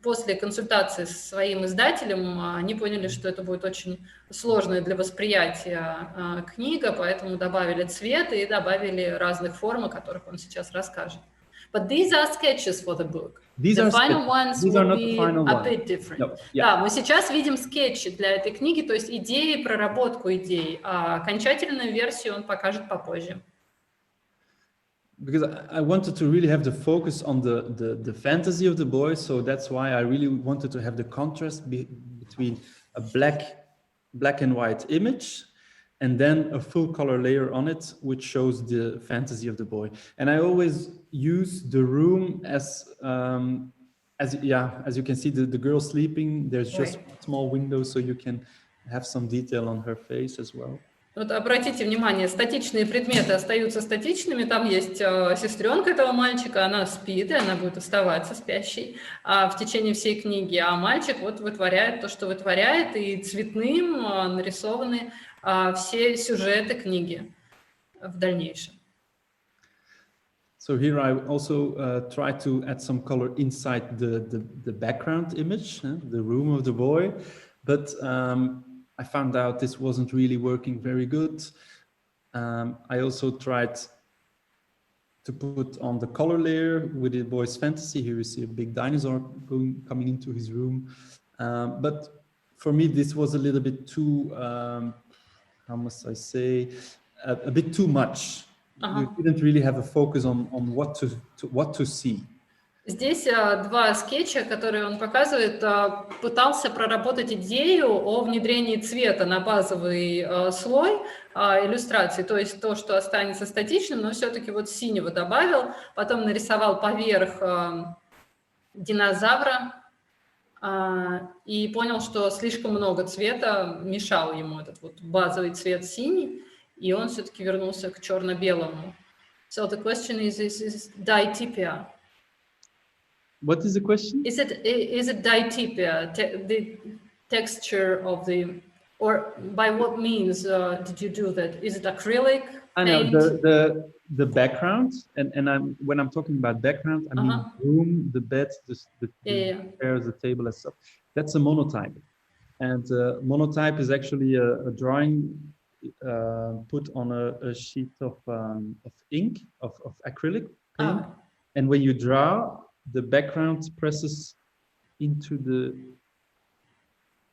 после консультации с своим издателем они поняли, что это будет очень сложная для восприятия книга, поэтому добавили цвет и добавили разных форм, о которых он сейчас расскажет. But these are sketches for the book. The final ones will be a bit different. No. Да, мы сейчас видим скетчи для этой книги, то есть идеи, проработку идей, а окончательную версию он покажет попозже. Because I wanted to really have the focus on the fantasy of the boy, so that's why I really wanted to have the contrast between a black and white image and then a full color layer on it, which shows the fantasy of the boy. And I always use the room as you can see, the girl sleeping, there's just a small window, so you can have some detail on her face as well. Вот обратите внимание, статичные предметы остаются статичными, там есть сестренка этого мальчика, она спит, и она будет оставаться спящей в течение всей книги, а мальчик вот вытворяет то, что вытворяет, и цветным нарисованы все сюжеты книги в дальнейшем. So here I also try to add some color inside the background image, the room of the boy, but I found out this wasn't really working very good. I also tried to put on the color layer with the boy's fantasy. Here you see a big dinosaur coming into his room. But for me, this was a little bit too, how must I say, a bit too much. You didn't really have a focus on what to see. Здесь два скетча, которые он показывает, пытался проработать идею о внедрении цвета на базовый слой иллюстрации, то есть то, что останется статичным, но все-таки вот синего добавил, потом нарисовал поверх динозавра и понял, что слишком много цвета мешал ему этот вот базовый цвет синий, и он все-таки вернулся к черно-белому. So the question is ditypia. What is the question? Is it ditypia, the texture of the, or by what means did you do that? Is it acrylic? I know the background, and when I'm talking about background, I mean the room, the bed, the chairs, the table, and stuff. That's a monotype, and monotype is actually a drawing put on a sheet of ink, of acrylic paint, and when you draw, the background presses into the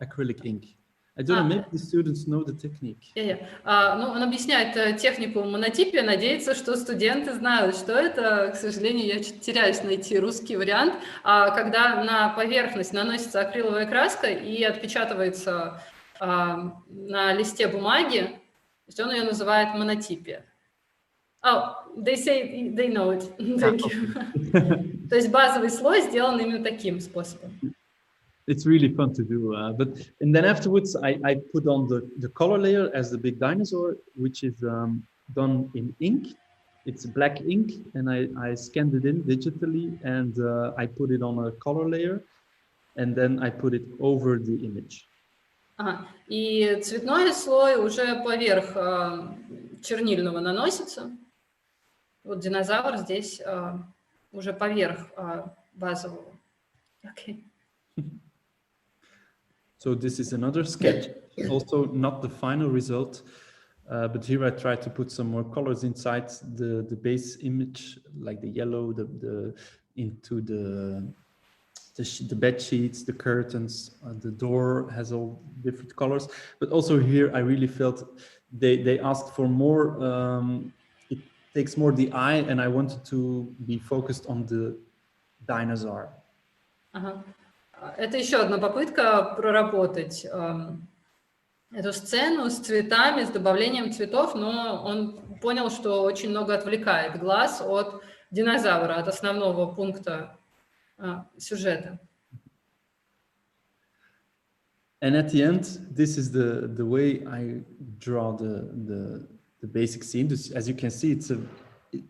acrylic ink. I don't know, maybe the students know the technique. Ну, он объясняет технику монотипия, надеется, что студенты знают, что это. К сожалению, я теряюсь найти русский вариант. Когда на поверхность наносится акриловая краска и отпечатывается на листе бумаги, то есть он ее называет монотипия. They say they know it. Thank you. То есть базовый слой сделан именно таким способом. it's really fun to do. And then afterwards, I put on the color layer as the big dinosaur, which is done in ink. It's black ink, and I scanned it in digitally, and I put it on a color layer, and then I put it over the image. Ага. И цветной слой уже поверх чернильного наносится. Вот динозавр здесь уже поверх базового. Okay. So this is another sketch, also not the final result, but here I try to put some more colors inside the base image, like the yellow, into the bed sheets, the curtains, the door has all different colors. But also here, I really felt they asked for more. It takes more the eye, and I wanted to be focused on the dinosaur. Ага. Это еще одна попытка проработать эту сцену с цветами, с добавлением цветов, но он понял, что очень много отвлекает глаз от динозавра, от основного пункта сюжета. And at the end, this is the way I draw the basic scene. As you can see,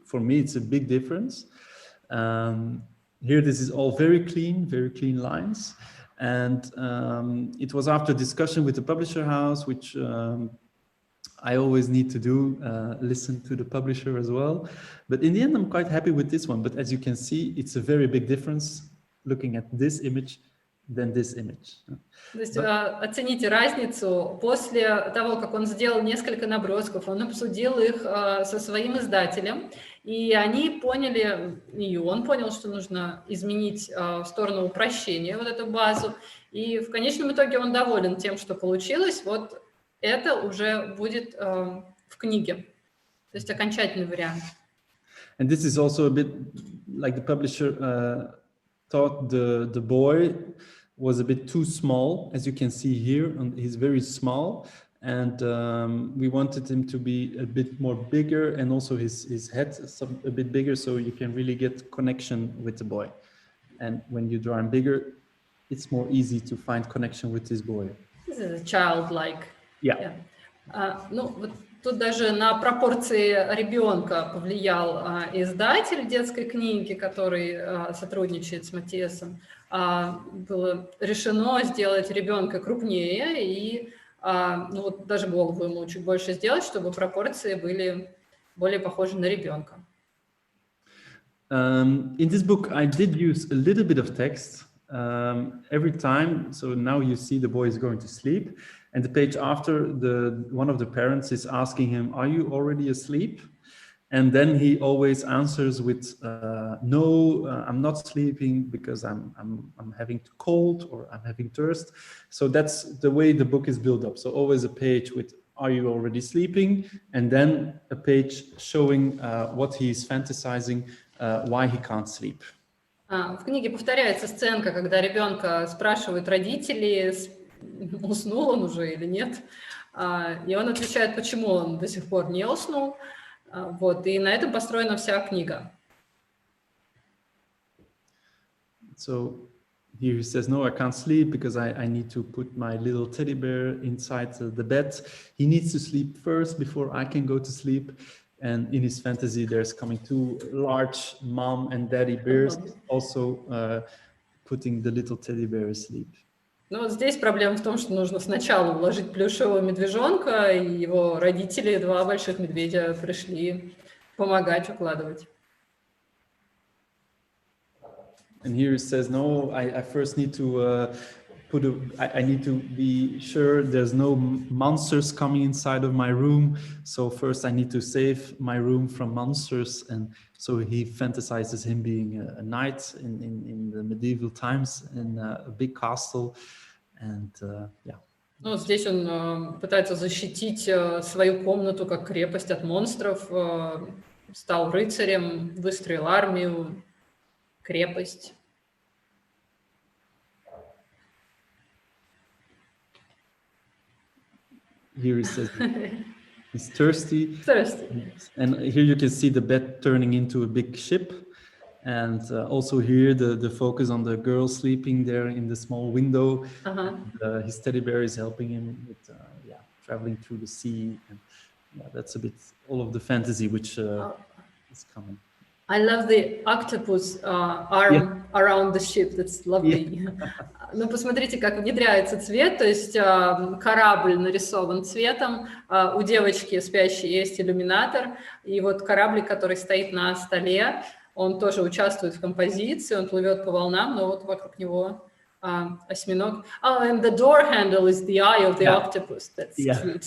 for me, it's a big difference. Here, this is all very clean lines. And it was after discussion with the publisher house, which I always need to do, listen to the publisher as well. But in the end, I'm quite happy with this one. But as you can see, it's a very big difference looking at this image than this image. То есть оцените разницу. После того, как он сделал несколько набросков, он обсудил их со своим издателем, и они поняли, и он понял, что нужно изменить в сторону упрощения вот эту базу. И в конечном итоге он доволен тем, что получилось. Вот это уже будет в книге, то есть окончательный вариант. And this is also a bit like the publisher thought the boy was a bit too small, as you can see here. He's very small, and we wanted him to be a bit more bigger, and also his head a bit bigger, so you can really get connection with the boy. And when you draw him bigger, it's more easy to find connection with this boy. This is a childlike. Yeah. Ну, вот тут даже на пропорции ребенка повлиял издатель детской книги, который сотрудничает с Маттиасом. Было решено сделать ребенка крупнее и ну, вот даже голову ему чуть больше сделать, чтобы пропорции были более похожи на ребенка. In this book, I did use a little bit of text every time. So now you see the boy is going to sleep. And the page after, one of the parents is asking him, "Are you already asleep?" And then he always answers with, "No, I'm not sleeping because I'm having cold or I'm having thirst." So that's the way the book is built up. So always a page with, "Are you already sleeping?" And then a page showing what he is fantasizing, why he can't sleep. В книге повторяется сценка, когда ребенка спрашивают родители, уснул он уже или нет, и он отвечает, почему он до сих пор не уснул. Вот, и на этом построена вся книга. So here he says, "No, I can't sleep because I need to put my little teddy bear inside the bed. He needs to sleep first before I can go to sleep." And in his fantasy, there's coming two large mom and daddy bears, also putting the little teddy bear asleep. Ну, вот здесь проблема в том, что нужно сначала уложить плюшевого медвежонка, и его родители, два больших медведя, пришли помогать укладывать. And here it says, "No, I first need to I need to be sure there's no monsters coming inside of my room. So first I need to save my room from monsters." And so he fantasizes him being a knight in the medieval times in a big castle. And yeah. Ну, здесь он пытается защитить свою комнату как крепость от монстров, стал рыцарем, выстроил армию, крепость. Here it says he's thirsty. Thirsty. And here you can see the bed turning into a big ship. And also here, the focus on the girl sleeping there in the small window. His teddy bear is helping him with traveling through the sea. And that's a bit all of the fantasy which is coming. I love the octopus arm around the ship. That's lovely. Ну, посмотрите, как внедряется цвет, то есть корабль нарисован цветом, у девочки спящей есть иллюминатор, и вот кораблик, который стоит на столе, он тоже участвует в композиции, он плывет по волнам, но вот вокруг него осьминог. Oh, and the door handle is the eye of the octopus. That's cute.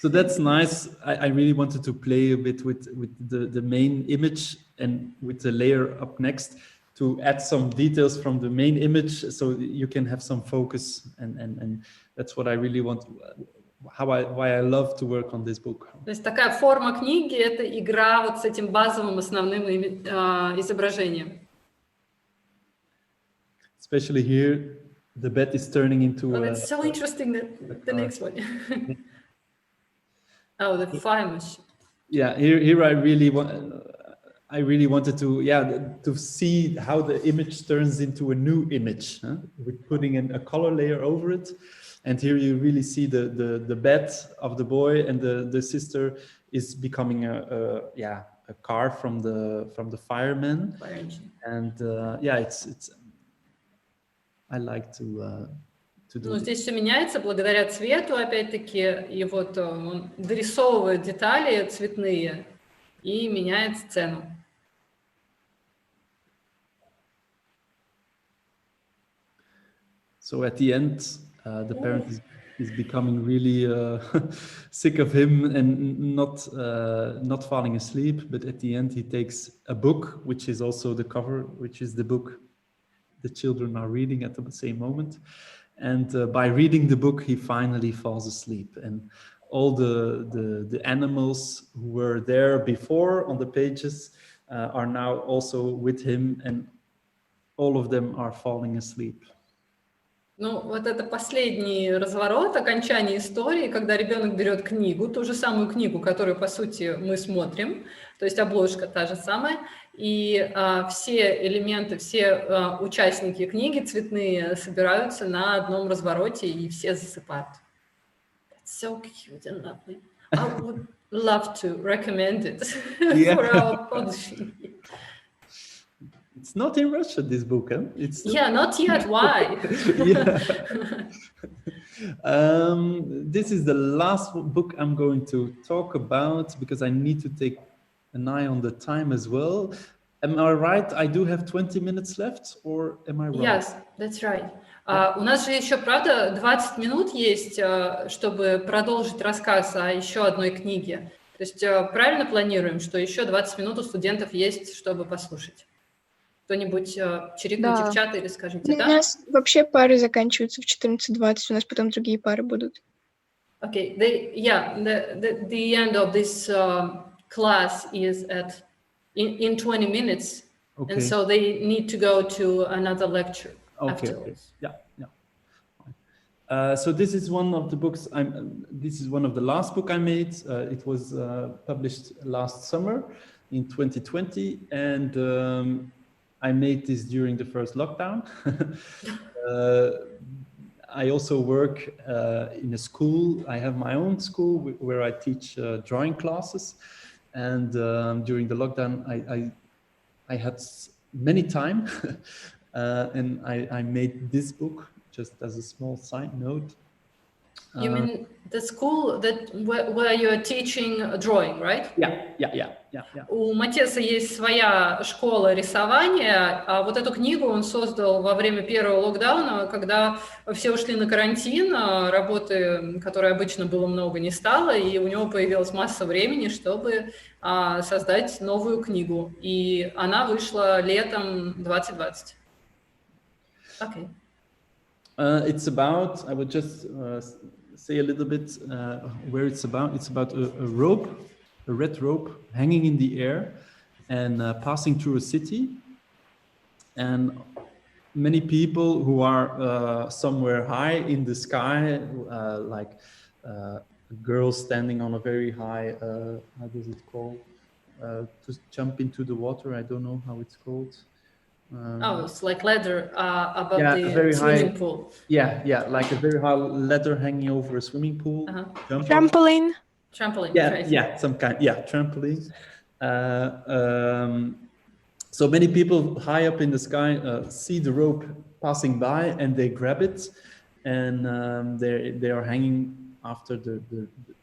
So that's nice. I really wanted to play a bit with the main image and with the layer up next to add some details from the main image so you can have some focus. And that's what I really want, why I love to work on this book. То есть такая форма книги — это игра вот с этим базовым основным изображением. Especially here, the bed is turning into it's so interesting that the next one. Oh, the fire machine. Yeah, here I really wanted to see how the image turns into a new image, with putting in a color layer over it. And here you really see the bed of the boy, and the sister is becoming a car from the fireman. Fire engine. And it's I like to do. Ну, здесь все меняется благодаря цвету, опять-таки, и вот он дорисовывает детали цветные и меняет сцену. So at the end, the parent is becoming really sick of him and not falling asleep. But at the end, he takes a book, which is also the cover, which is the book the children are reading at the same moment. And by reading the book, he finally falls asleep. And all the animals who were there before on the pages are now also with him, and all of them are falling asleep. Ну, вот это последний разворот, окончание истории, когда ребенок берет книгу, ту же самую книгу, которую, по сути, мы смотрим, то есть обложка та же самая, и все элементы, все участники книги цветные собираются на одном развороте, и все засыпают. That's so cute and lovely. I would love to recommend it for our publishing. It's not in Russian, this book, huh? It's not yet. Why? This is the last book I'm going to talk about because I need to take an eye on the time as well. Am I right? I do have 20 minutes left, or am I wrong? Yes, that's right. У нас же еще, правда, 20 минут есть, чтобы продолжить рассказ о еще одной книге. То есть правильно планируем, что еще 20 минут у студентов есть, чтобы послушать? Кто-нибудь чирикните в чат или скажите, да? У нас вообще пары заканчиваются в 14:20, у нас потом другие пары будут. Okay, the end of this class is in 20 minutes, Okay. and so they need to go to another lecture Okay. afterwards. Yeah. So this is one of the books. This is one of the last book I made. It was published last summer in 2020, and I made this during the first lockdown. I also work in a school. I have my own school where I teach drawing classes, and during the lockdown, I had many time, and I made this book just as a small side note. You mean the school where you are teaching drawing, right? Yeah. У Маттиаса есть своя школа рисования, а вот эту книгу он создал во время первого локдауна, когда все ушли на карантин, работы, которой обычно было много, не стало, и у него появилась масса времени, чтобы создать новую книгу. И она вышла летом 2020. Okay. It's about, I would just say a little bit where it's about. It's about a rope, a red rope hanging in the air and passing through a city. And many people who are somewhere high in the sky, like a girl standing on a very high, how does it called? To jump into the water, I don't know how it's called. Oh, it's like ladder above yeah, the very swimming high. pool. Yeah, like a very high ladder hanging over a swimming pool. Jump off. Trampoline. Trampoline. Yeah, right. yeah, some kind. Yeah, trampoline. So many people high up in the sky see the rope passing by and they grab it, and they are hanging after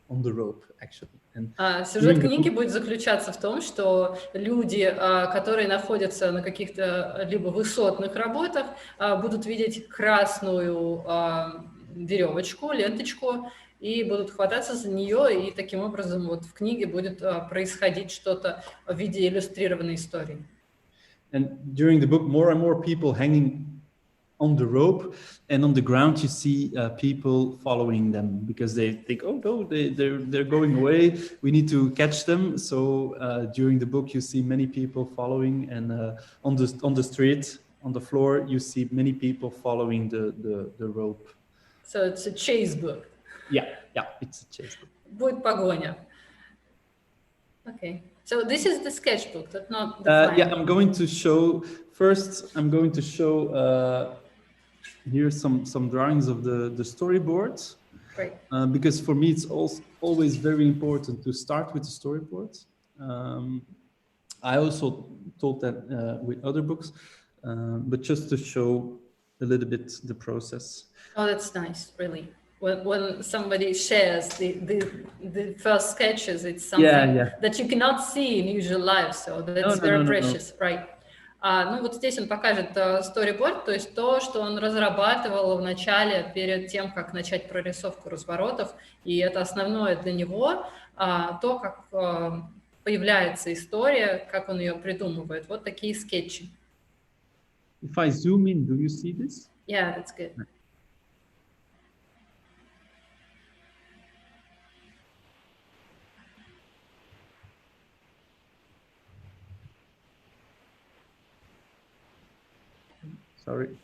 on the rope actually. And сюжет книги будет заключаться в том, что люди, которые находятся на каких-то либо высотных работах, будут видеть красную веревочку, ленточку, и будут хвататься за нее, и таким образом вот в книге будет происходить что-то в виде иллюстрированной истории. And during the book, more and more people hanging on the rope, and on the ground you see people following them because they think, oh no, they're going away. We need to catch them. So during the book, you see many people following, and on the street, on the floor, you see many people following the rope. So it's a chase book. Yeah, it's a chase book. Будет погоня. Okay. So this is the sketchbook, that's not the final. Yeah, I'm going to show here some drawings of the storyboards. Great. Because for me it's always very important to start with the storyboards. I also taught that with other books, but just to show a little bit the process. Oh, that's nice, really. When somebody shares the first sketches, it's something that you cannot see in usual life, so that's very precious, right? Ну вот здесь он покажет storyboard, то есть то, что он разрабатывал в начале, перед тем, как начать прорисовку разворотов, и это основное для него, то, как появляется история, как он ее придумывает. Вот такие скетчи. If I zoom in, do you see this? Yeah, that's good. Sorry.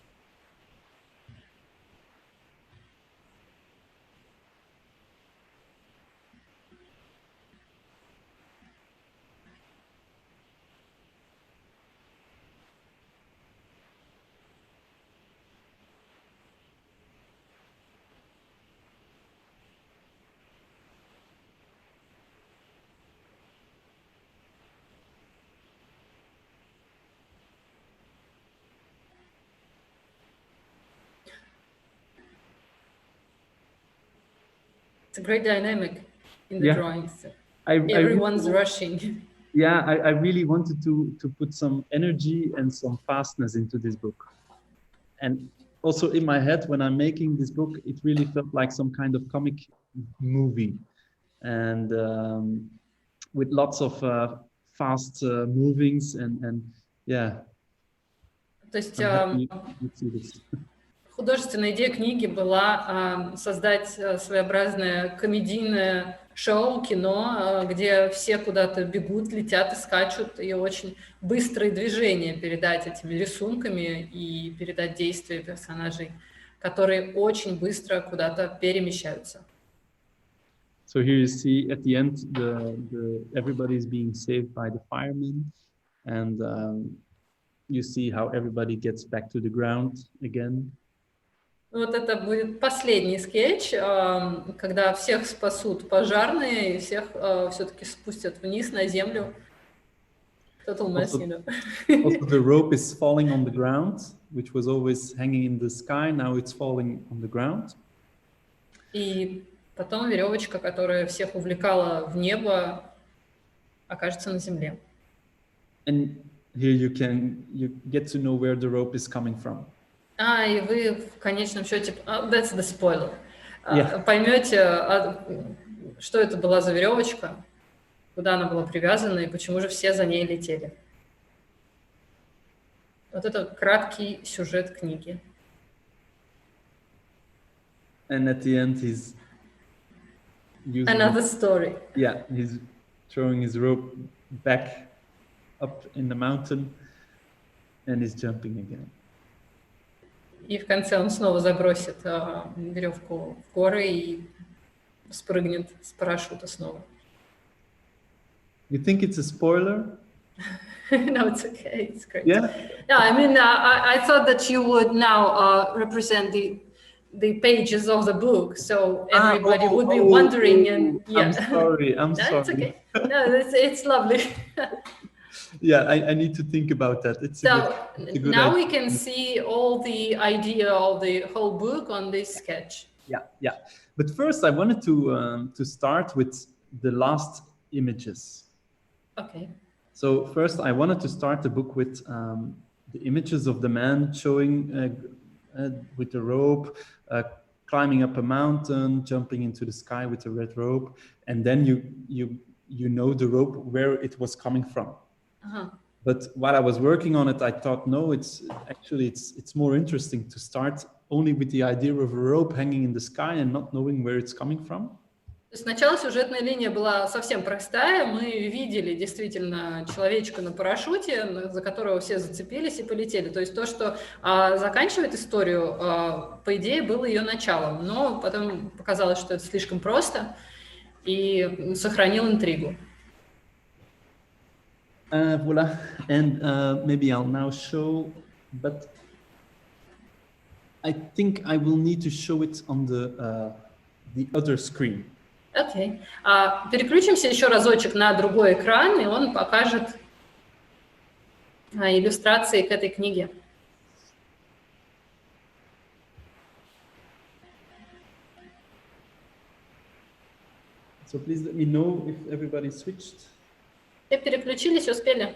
It's a great dynamic in the drawings. Everyone's rushing. Yeah, I really wanted to put some energy and some fastness into this book. And also in my head, when I'm making this book, it really felt like some kind of comic movie. And with lots of fast movings and yeah. То есть художественная идея книги была создать своеобразное комедийное шоу, кино, где все куда-то бегут, летят и скачут, и очень быстрые движения передать этими рисунками и передать действия персонажей, которые очень быстро куда-то перемещаются. So here you see at the end, everybody is being saved by the firemen, and you see how everybody gets back to the ground again. Вот это будет последний скетч, когда всех спасут пожарные и всех все-таки спустят вниз на землю. Total mess, you know. Also the rope is falling on the ground, which was always hanging in the sky. Now it's falling on the ground. И потом веревочка, которая всех увлекала в небо, окажется на земле. And here you get to know where the rope is coming from. И вы в конечном счете, that's the spoiler, поймете, что это была за веревочка, куда она была привязана и почему же все за ней летели. Вот это краткий сюжет книги. And at the end he's using Another story. Yeah, he's throwing his rope back up in the mountain and he's jumping again. И в конце он снова забросит веревку в горы и спрыгнет с парашюта снова. You think it's a spoiler? No, it's okay. It's great. Yeah. No, I mean, I thought that you would now represent the pages of the book, so everybody would be wondering. And yeah, I'm sorry. I'm no, sorry. it's okay. No, it's lovely. Yeah, I need to think about that. It's So a good now idea. we can see all the idea of the whole book on this sketch. Yeah. But first, I wanted to start with the last images. Okay. So first, I wanted to start the book with the images of the man showing with the rope, climbing up a mountain, jumping into the sky with a red rope, and then you know the rope where it was coming from. Uh-huh. But while I was working on it, I thought, no, it's more interesting to start only with the idea of a rope hanging in the sky and not knowing where it's coming from. Сначала сюжетная линия была совсем простая. Мы видели действительно человечка на парашюте, за которого все зацепились и полетели. То есть то, что заканчивает историю, по идее, было ее началом. Но потом показалось, что это слишком просто, и сохранил интригу. Voila, and maybe I'll now show, but I think I will need to show it on the other screen. Окей. Переключимся еще разочек на другой экран, и он покажет иллюстрации к этой книге. So please let me know if everybody switched. Все переключились, успели?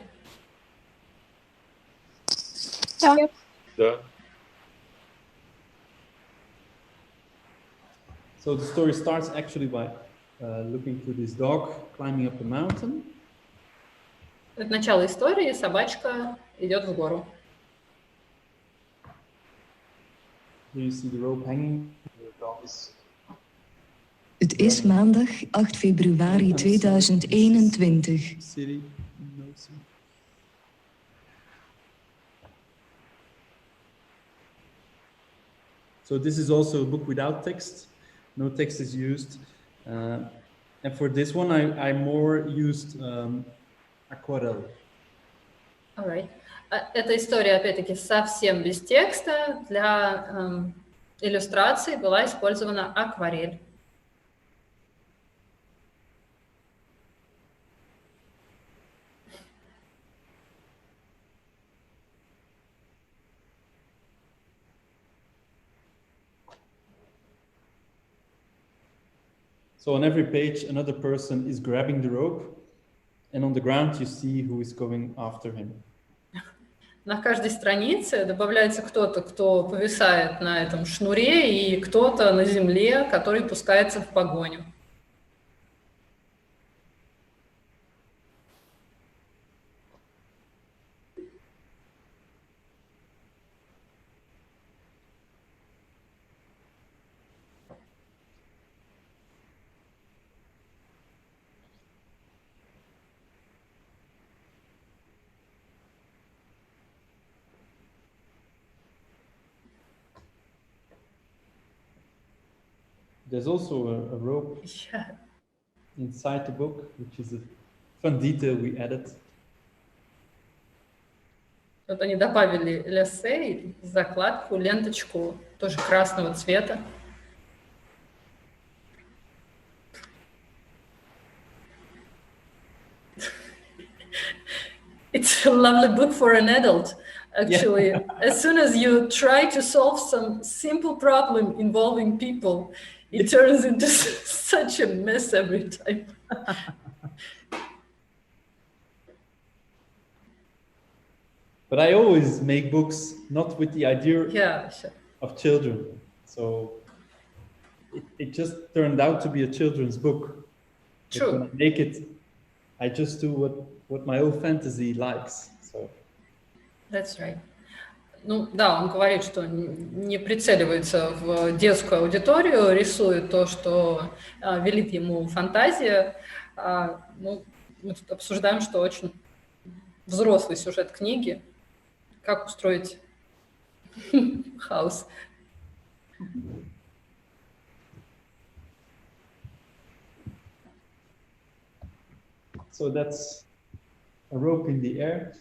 Да. Да. So the story starts actually by looking to this dog climbing up a mountain. Это начало истории. Собачка идет в гору. Here you see the rope hanging. The dog is... Het is maandag 8 februari 2021. City. No, see. So this is also a book without text. No text is used. And for this one, I more used aquarelle. All right. Эта история, опять-таки, совсем без текста. Для иллюстрации была использована акварель. So on every page, another person is grabbing the rope, and on the ground you see who is going after him. На каждой странице добавляется кто-то, кто повисает на этом шнуре, и кто-то на земле, который пускается в погоню. There's also a rope Yeah. inside the book, which is a fun detail we added. Вот они добавили ляссе, закладку, ленточку, тоже красного цвета. It's a lovely book for an adult, actually. Yeah. As soon as you try to solve some simple problem involving people, it turns into such a mess every time. But I always make books not with the idea Yeah, sure. of children. So it just turned out to be a children's book. But True. when I make it, I just do what my own fantasy likes. So That's right. Ну да, он говорит, что не прицеливается в детскую аудиторию, рисует то, что велит ему фантазия. Ну, мы тут обсуждаем, что очень взрослый сюжет книги, как устроить хаос. so that's a rope in the air.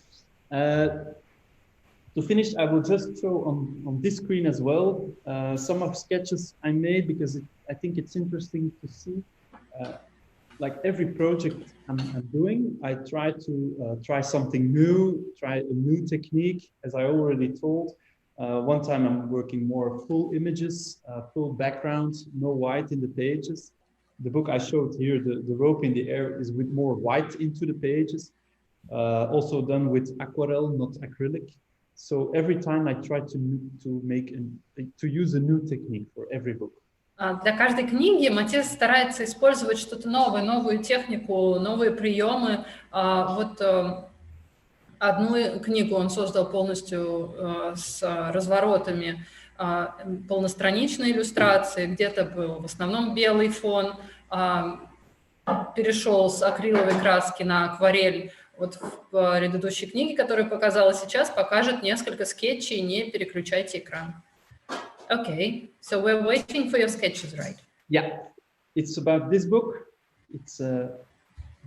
To finish, I will just show on this screen as well some of sketches I made, because I think it's interesting to see. Like every project I'm doing, I try to try something new, try a new technique, as I already told. One time I'm working more full images, full background, no white in the pages. The book I showed here, the rope in the air, is with more white into the pages. Also done with aquarelle, not acrylic. So every time I try to use a new technique for every book. Для каждой книги Маттиас старается использовать что-то новое, новую технику, новые приемы. Вот одну книгу он создал полностью с разворотами, полностраничной иллюстрации, где-то был в основном белый фон, перешел с акриловой краски на акварель. Вот в предыдущей книге, которую показала сейчас, покажет несколько скетчей, не переключайте экран. Okay, so we're waiting for your sketches, right? Yeah, it's about this book. It's The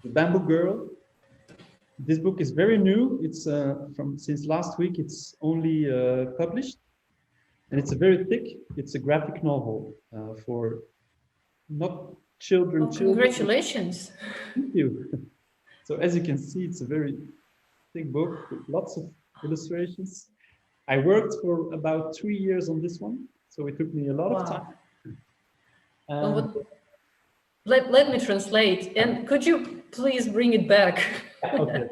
Bamboo Girl. This book is very new. It's since last week. It's only published, and it's a very thick. It's a graphic novel for not children. Oh, congratulations! Thank you. So as you can see, it's a very thick book with lots of illustrations. I worked for about 3 years on this one, so it took me a lot of time. Let me translate, and could you please bring it back? Okay.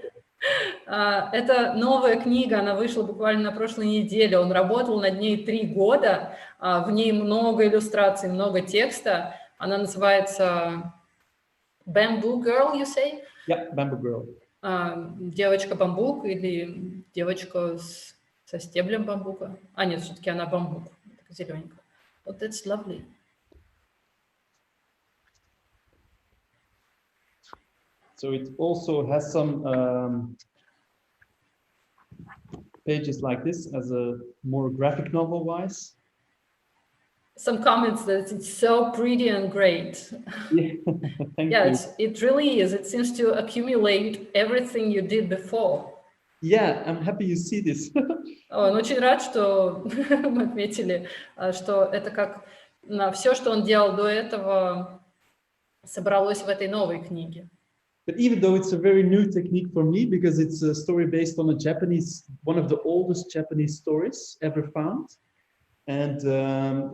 Это новая книга, она вышла буквально на прошлой неделе. Он работал над ней 3 года, в ней много иллюстраций, много текста. Она называется Bamboo Girl, you say? Yeah, Bamboo Girl. Девочка-бамбук или девочка со стеблем бамбука. Нет, все-таки она бамбук, зелененькая. Вот that's lovely. So it also has some pages like this as a more graphic novel wise. Some comments that it's so pretty and great. Yeah, thank you. It really is. It seems to accumulate everything you did before. Yeah, I'm happy you see this. Он очень рад, что мы отметили, что это как все, что он делал до этого, собралось в этой новой книге. But even though it's a very new technique for me, because it's a story based on one of the oldest Japanese stories ever found. And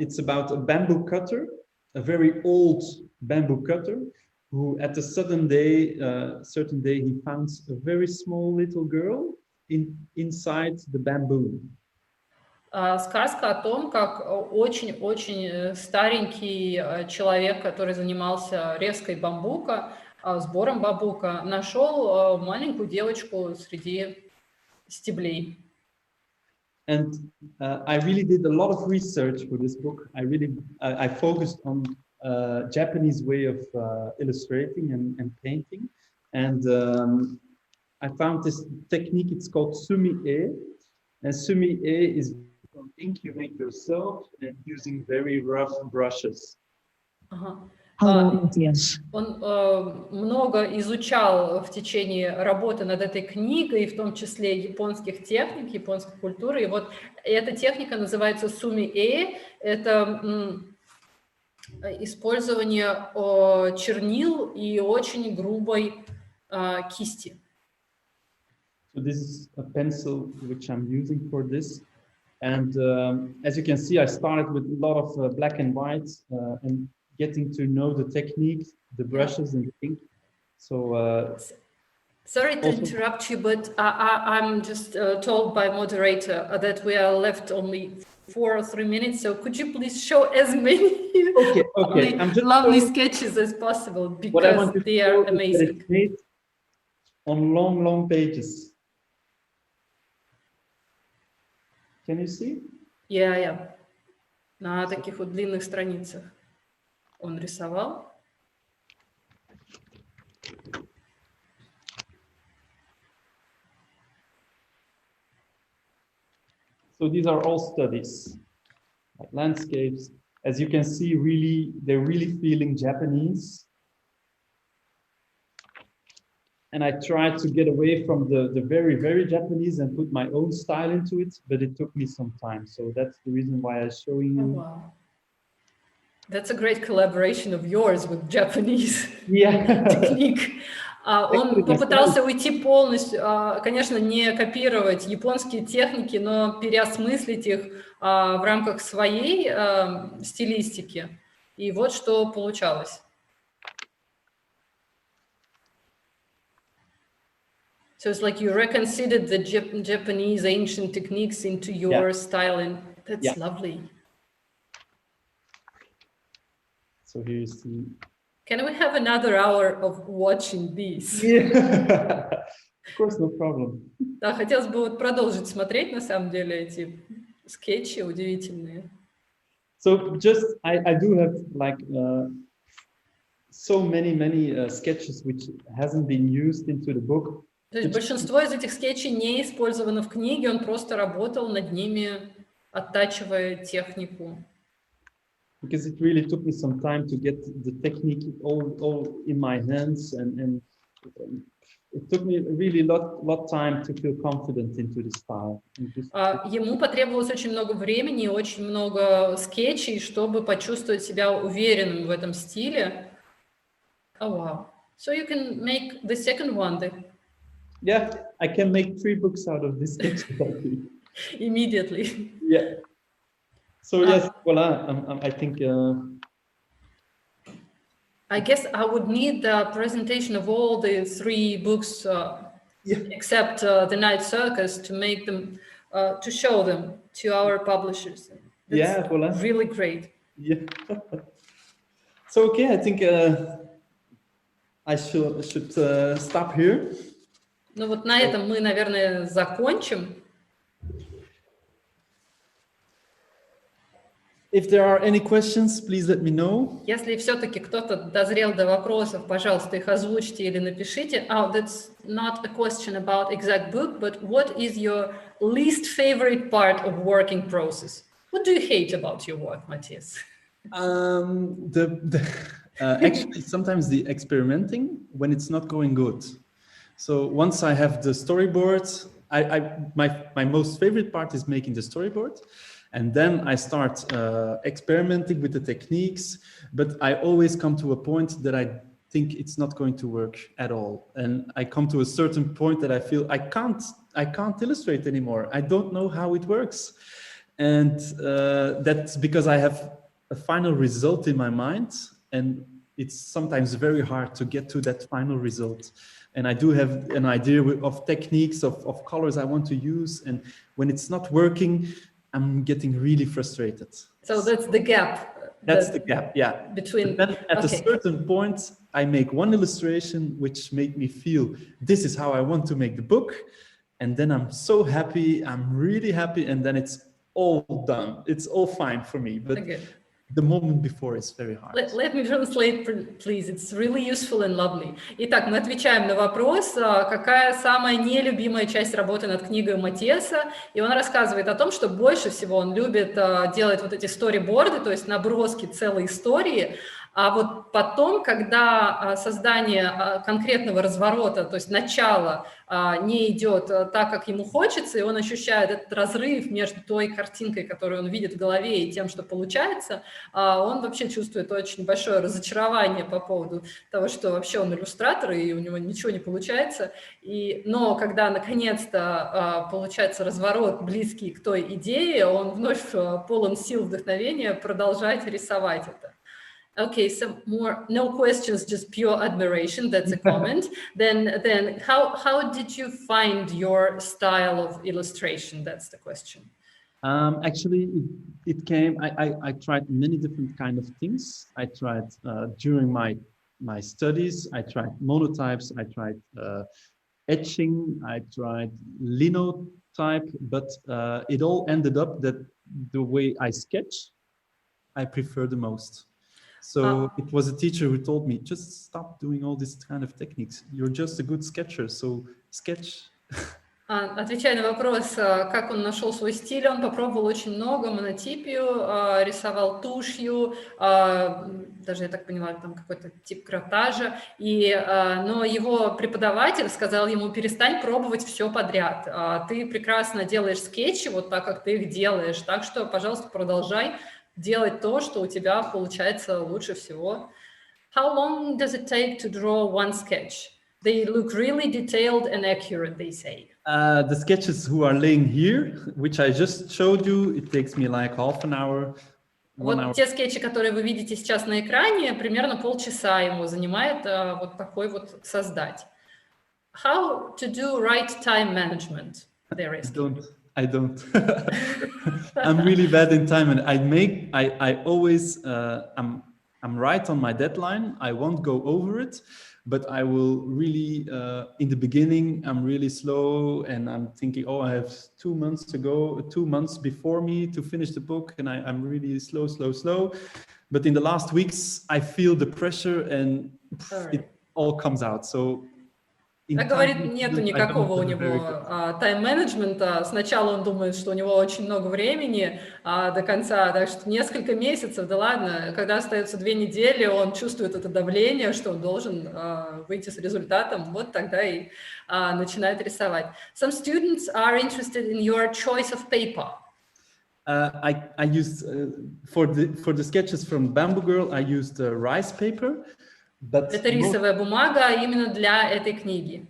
it's about a bamboo cutter, a very old bamboo cutter, who at a certain day he finds a very small little girl inside the bamboo. Сказка о том, как очень-очень старенький человек, который занимался резкой бамбука, сбором бамбука, нашел маленькую девочку среди стеблей. And I really did a lot of research for this book. I focused on Japanese way of illustrating and painting, and I found this technique. It's called sumi-e, and sumi-e is ink you make yourself and using very rough brushes. Hallo Matthias. Он много изучал в течение работы над этой книгой, в том числе японских техник, японской культуры. И вот эта техника называется суми-э. Это использование чернил и очень грубой кисти. So this is a pencil which I'm using for this. And as you can see, I started with a lot of black and white and getting to know the technique, the brushes and the ink. So sorry to interrupt you, but I'm just told by moderator that we are left only 4 or 3 minutes. So could you please show as many lovely sketches as possible, because they are amazing. On long pages. Can you see? Yeah. На таких вот длинных страницах он рисовал. So these are all studies, like landscapes. As you can see, they're really feeling Japanese. And I tried to get away from the very, very Japanese and put my own style into it, but it took me some time. So that's the reason why I'm showing you. Oh, wow. That's a great collaboration of yours with Japanese technique. Он попытался уйти полностью, конечно, не копировать японские техники, но переосмыслить их в рамках своей стилистики. И вот что получалось. So it's like you reconsidered the Japanese ancient techniques into your style, and that's lovely. So here's the... Can we have another hour of watching this? Yeah. Of course, no problem. Да, хотелось бы вот продолжить смотреть, на самом деле, эти скетчи удивительные. So just, I do have like so many sketches which hasn't been used into the book. То есть большинство из этих скетчей не использовано в книге, он просто работал над ними, оттачивая технику. Because it really took me some time to get the technique all in my hands, and it took me really lot time to feel confident into the style. Ему потребовалось очень много времени и очень много скетчей, чтобы почувствовать себя уверенным в этом стиле. Oh, wow. So you can make the second one then. Yeah, I can make 3 books out of this sketch. Immediately. Yeah. So yes, voila, I think... I guess I would need the presentation of all the 3 books, except the Night Circus, to make them, to show them to our publishers. That's voila. Really great. Yeah. So okay, I think I should stop here. Ну вот на этом мы, наверное, закончим. If there are any questions, please let me know. Если все-таки кто-то дозрел до вопросов, пожалуйста, их озвучьте или напишите. Oh, that's not a question about exact book, but what is your least favorite part of working process? What do you hate about your work, Matthias? Actually, sometimes the experimenting when it's not going good. So once I have the storyboard, my most favorite part is making the storyboard. And then I start experimenting with the techniques, but I always come to a point that I think it's not going to work at all. And I come to a certain point that I feel I can't illustrate anymore. I don't know how it works. And that's because I have a final result in my mind, and it's sometimes very hard to get to that final result. And I do have an idea of techniques, of colors I want to use. And when it's not working, I'm getting really frustrated. So that's the gap. That's the gap, yeah. Between. But then at a certain point, I make one illustration which make me feel this is how I want to make the book. And then I'm so happy, I'm really happy, and then it's all done. It's all fine for me. But the moment before is very hard. Let me translate, please. It's really useful and lovely. Итак, мы отвечаем на вопрос, какая самая нелюбимая часть работы над книгой Маттиаса. И он рассказывает о том, что больше всего он любит делать вот эти сториборды, то есть наброски целой истории. А вот потом, когда создание конкретного разворота, то есть начало, не идет так, как ему хочется, и он ощущает этот разрыв между той картинкой, которую он видит в голове, и тем, что получается, он вообще чувствует очень большое разочарование по поводу того, что вообще он иллюстратор, и у него ничего не получается. Но когда наконец-то получается разворот, близкий к той идее, он вновь полон сил, вдохновения продолжать рисовать это. Okay, some more, no questions, just pure admiration. That's a comment. Then how did you find your style of illustration? That's the question. Actually, it came, I tried many different kind of things. I tried during my studies, I tried monotypes, I tried etching, I tried linotype, but it all ended up that the way I sketch, I prefer the most. So it was a teacher who told me, just stop doing all these kind of techniques. You're just a good sketcher, so sketch. Отвечая на вопрос, как он нашел свой стиль, он попробовал очень много, монотипию, рисовал тушью, даже, я так поняла, там какой-то тип картажа, но его преподаватель сказал ему: перестань пробовать все подряд, ты прекрасно делаешь скетчи вот так, как ты их делаешь, так что, пожалуйста, продолжай делать то, что у тебя получается лучше всего. How long does it take to draw one sketch? They look really detailed and accurate, they say. The sketches who are laying here, which I just showed you, it takes me like half an hour. Вот те скетчи, которые вы видите сейчас на экране, примерно полчаса ему занимает вот такой вот создать. How to do right time management? I don't. I'm really bad in time, and I always, I'm right on my deadline. I won't go over it. But I will really, in the beginning, I'm really slow and I'm thinking, oh, I have 2 months before me to finish the book, and I'm really slow. But in the last weeks, I feel the pressure and it all comes out. So, как говорит, нету никакого у него тайм-менеджмента. Сначала он думает, что у него очень много времени до конца, так что несколько месяцев, да ладно, когда остается 2 недели, он чувствует это давление, что он должен выйти с результатом, вот тогда и начинает рисовать. Some students are interested in your choice of paper. I used, for the sketches from Bamboo Girl, I used rice paper. Это рисовая бумага именно для этой книги.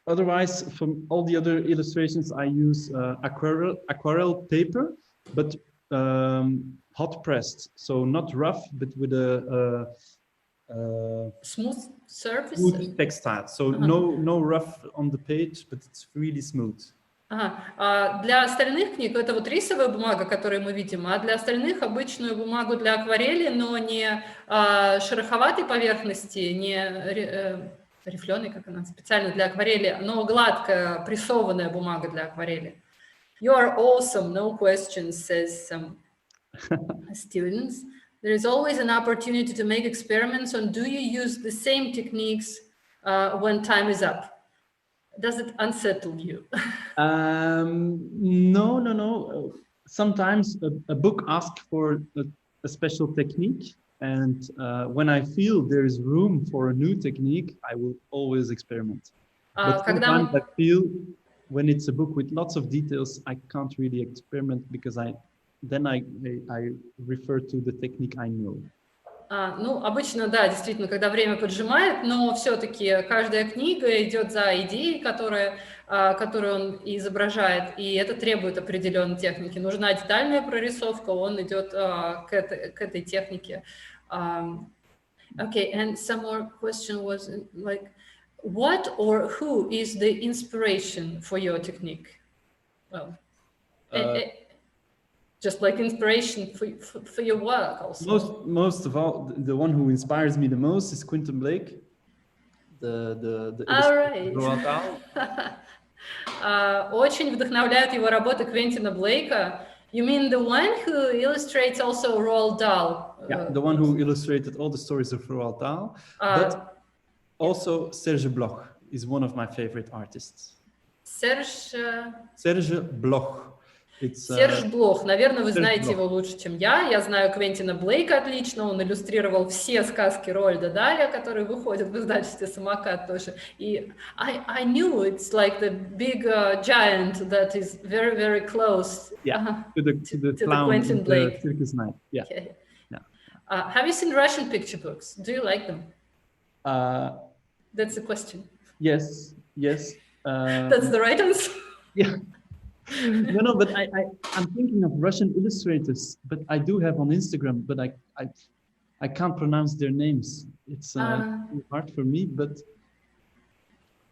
Otherwise, from all the other illustrations, I use aquarelle paper, but hot pressed, so not rough, but with a smooth surface, smooth textile. So no rough on the page, but it's really smooth. Для остальных книг это вот рисовая бумага, которую мы видим, а для остальных обычную бумагу для акварели, но не шероховатой поверхности, не рифленой, как она, специально для акварели, но гладкая прессованная бумага для акварели. You are awesome, no questions, says some students. There is always an opportunity to make experiments on do you use the same techniques when time is up? Does it unsettle you? No. Sometimes a book asks for a special technique, and when I feel there is room for a new technique, I will always experiment. But sometimes I feel when it's a book with lots of details, I can't really experiment because I refer to the technique I know. Ну, обычно, да, действительно, когда время поджимает, но все-таки каждая книга идет за идеей, которую он изображает, и это требует определенной техники. Нужна детальная прорисовка, он идет к этой технике. Okay, and some more question was like, what or who is the inspiration for your technique? Well, just like inspiration for your work also. Most of all, the one who inspires me the most is Quentin Blake. The All right. Очень вдохновляют его работы Квентина Блейка. You mean the one who illustrates also Roald Dahl? Yeah, the one who illustrated all the stories of Roald Dahl. But also Serge Bloch is one of my favorite artists. Serge Bloch. Серж Блох, наверное, вы знаете его лучше, чем я. Я знаю Квентина Блейка отлично, он иллюстрировал все сказки Роальда Даля, которые выходят в издательстве «Самокат» тоже. И I knew it's like the big giant that is very, very close to the clown, Quentin Blake. The circus night. Yeah. Okay. Have you seen Russian picture books? Do you like them? That's the question. Yes. That's the right answer? Yeah. No, but I'm thinking of Russian illustrators, but I do have on Instagram, but I can't pronounce their names. It's hard for me, but...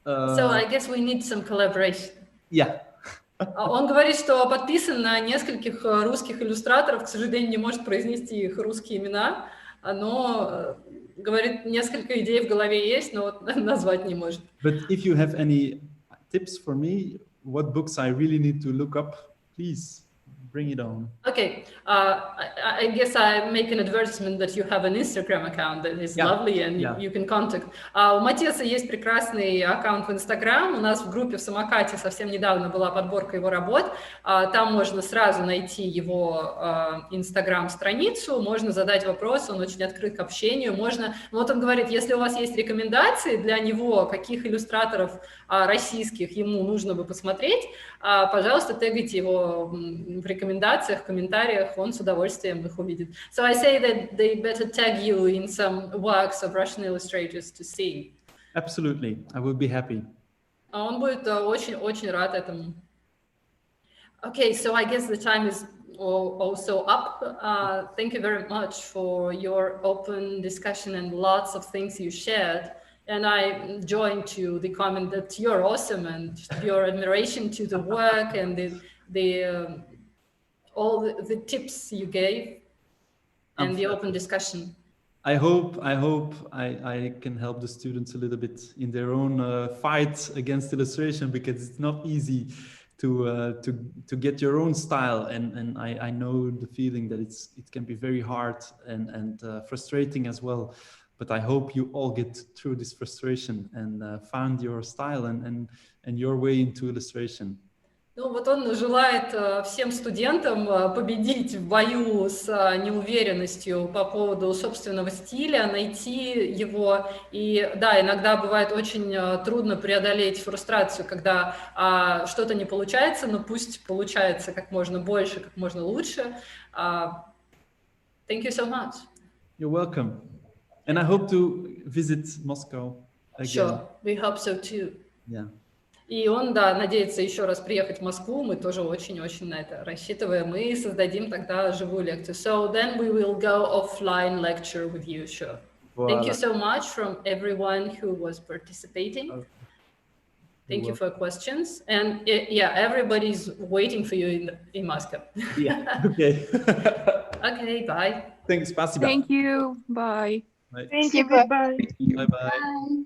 So I guess we need some collaboration. Yeah. Он говорит, что подписан на нескольких русских иллюстраторов, к сожалению, не может произнести их русские имена, но, говорит, несколько идей в голове есть, но вот назвать не может. But if you have any tips for me, what books I really need to look up, please Bring it on. Okay, I guess I make an advertisement that you have an Instagram account that is lovely and you can contact. У Маттиаса есть прекрасный аккаунт в Instagram. У нас в группе в самокате совсем недавно была подборка его работ. Там можно сразу найти его Instagram-страницу, можно задать вопрос, он очень открыт к общению. Можно, вот он говорит, если у вас есть рекомендации для него, каких иллюстраторов российских ему нужно бы посмотреть, пожалуйста, тегайте его в рекомендациях, в комментариях, он с удовольствием их увидит. So I say that they better tag you in some works of Russian illustrators to see. Absolutely, I would be happy. Он будет очень рад этому. Okay, so I guess the time is also up. Thank you very much for your open discussion and lots of things you shared. And I joined to the comment that you're awesome and your admiration to the work and all the tips you gave and the open discussion. I hope I can help the students a little bit in their own fight against illustration, because it's not easy to get your own style, and I know the feeling that it can be very hard and frustrating as well. But I hope you all get through this frustration and find your style and your way into illustration. Ну вот он желает всем студентам победить в бою с неуверенностью по поводу собственного стиля, найти его. И да, иногда бывает очень трудно преодолеть фрустрацию, когда что-то не получается, но пусть получается как можно больше, как можно лучше. Thank you so much. You're welcome. And I hope to visit Moscow again. Sure, we hope so too. Yeah. И он, да, надеется еще раз приехать в Москву. Мы тоже очень-очень на это рассчитываем. И создадим тогда живую лекцию. So then we will go offline lecture with you, sure. Voilà. Thank you so much from everyone who was participating. Okay. Thank you for questions. And yeah, everybody's waiting for you in Moscow. Yeah, okay. Okay, bye. Thanks, спасибо. Thank you. Bye. Bye. Thank you. Bye-bye. Bye-bye. Bye.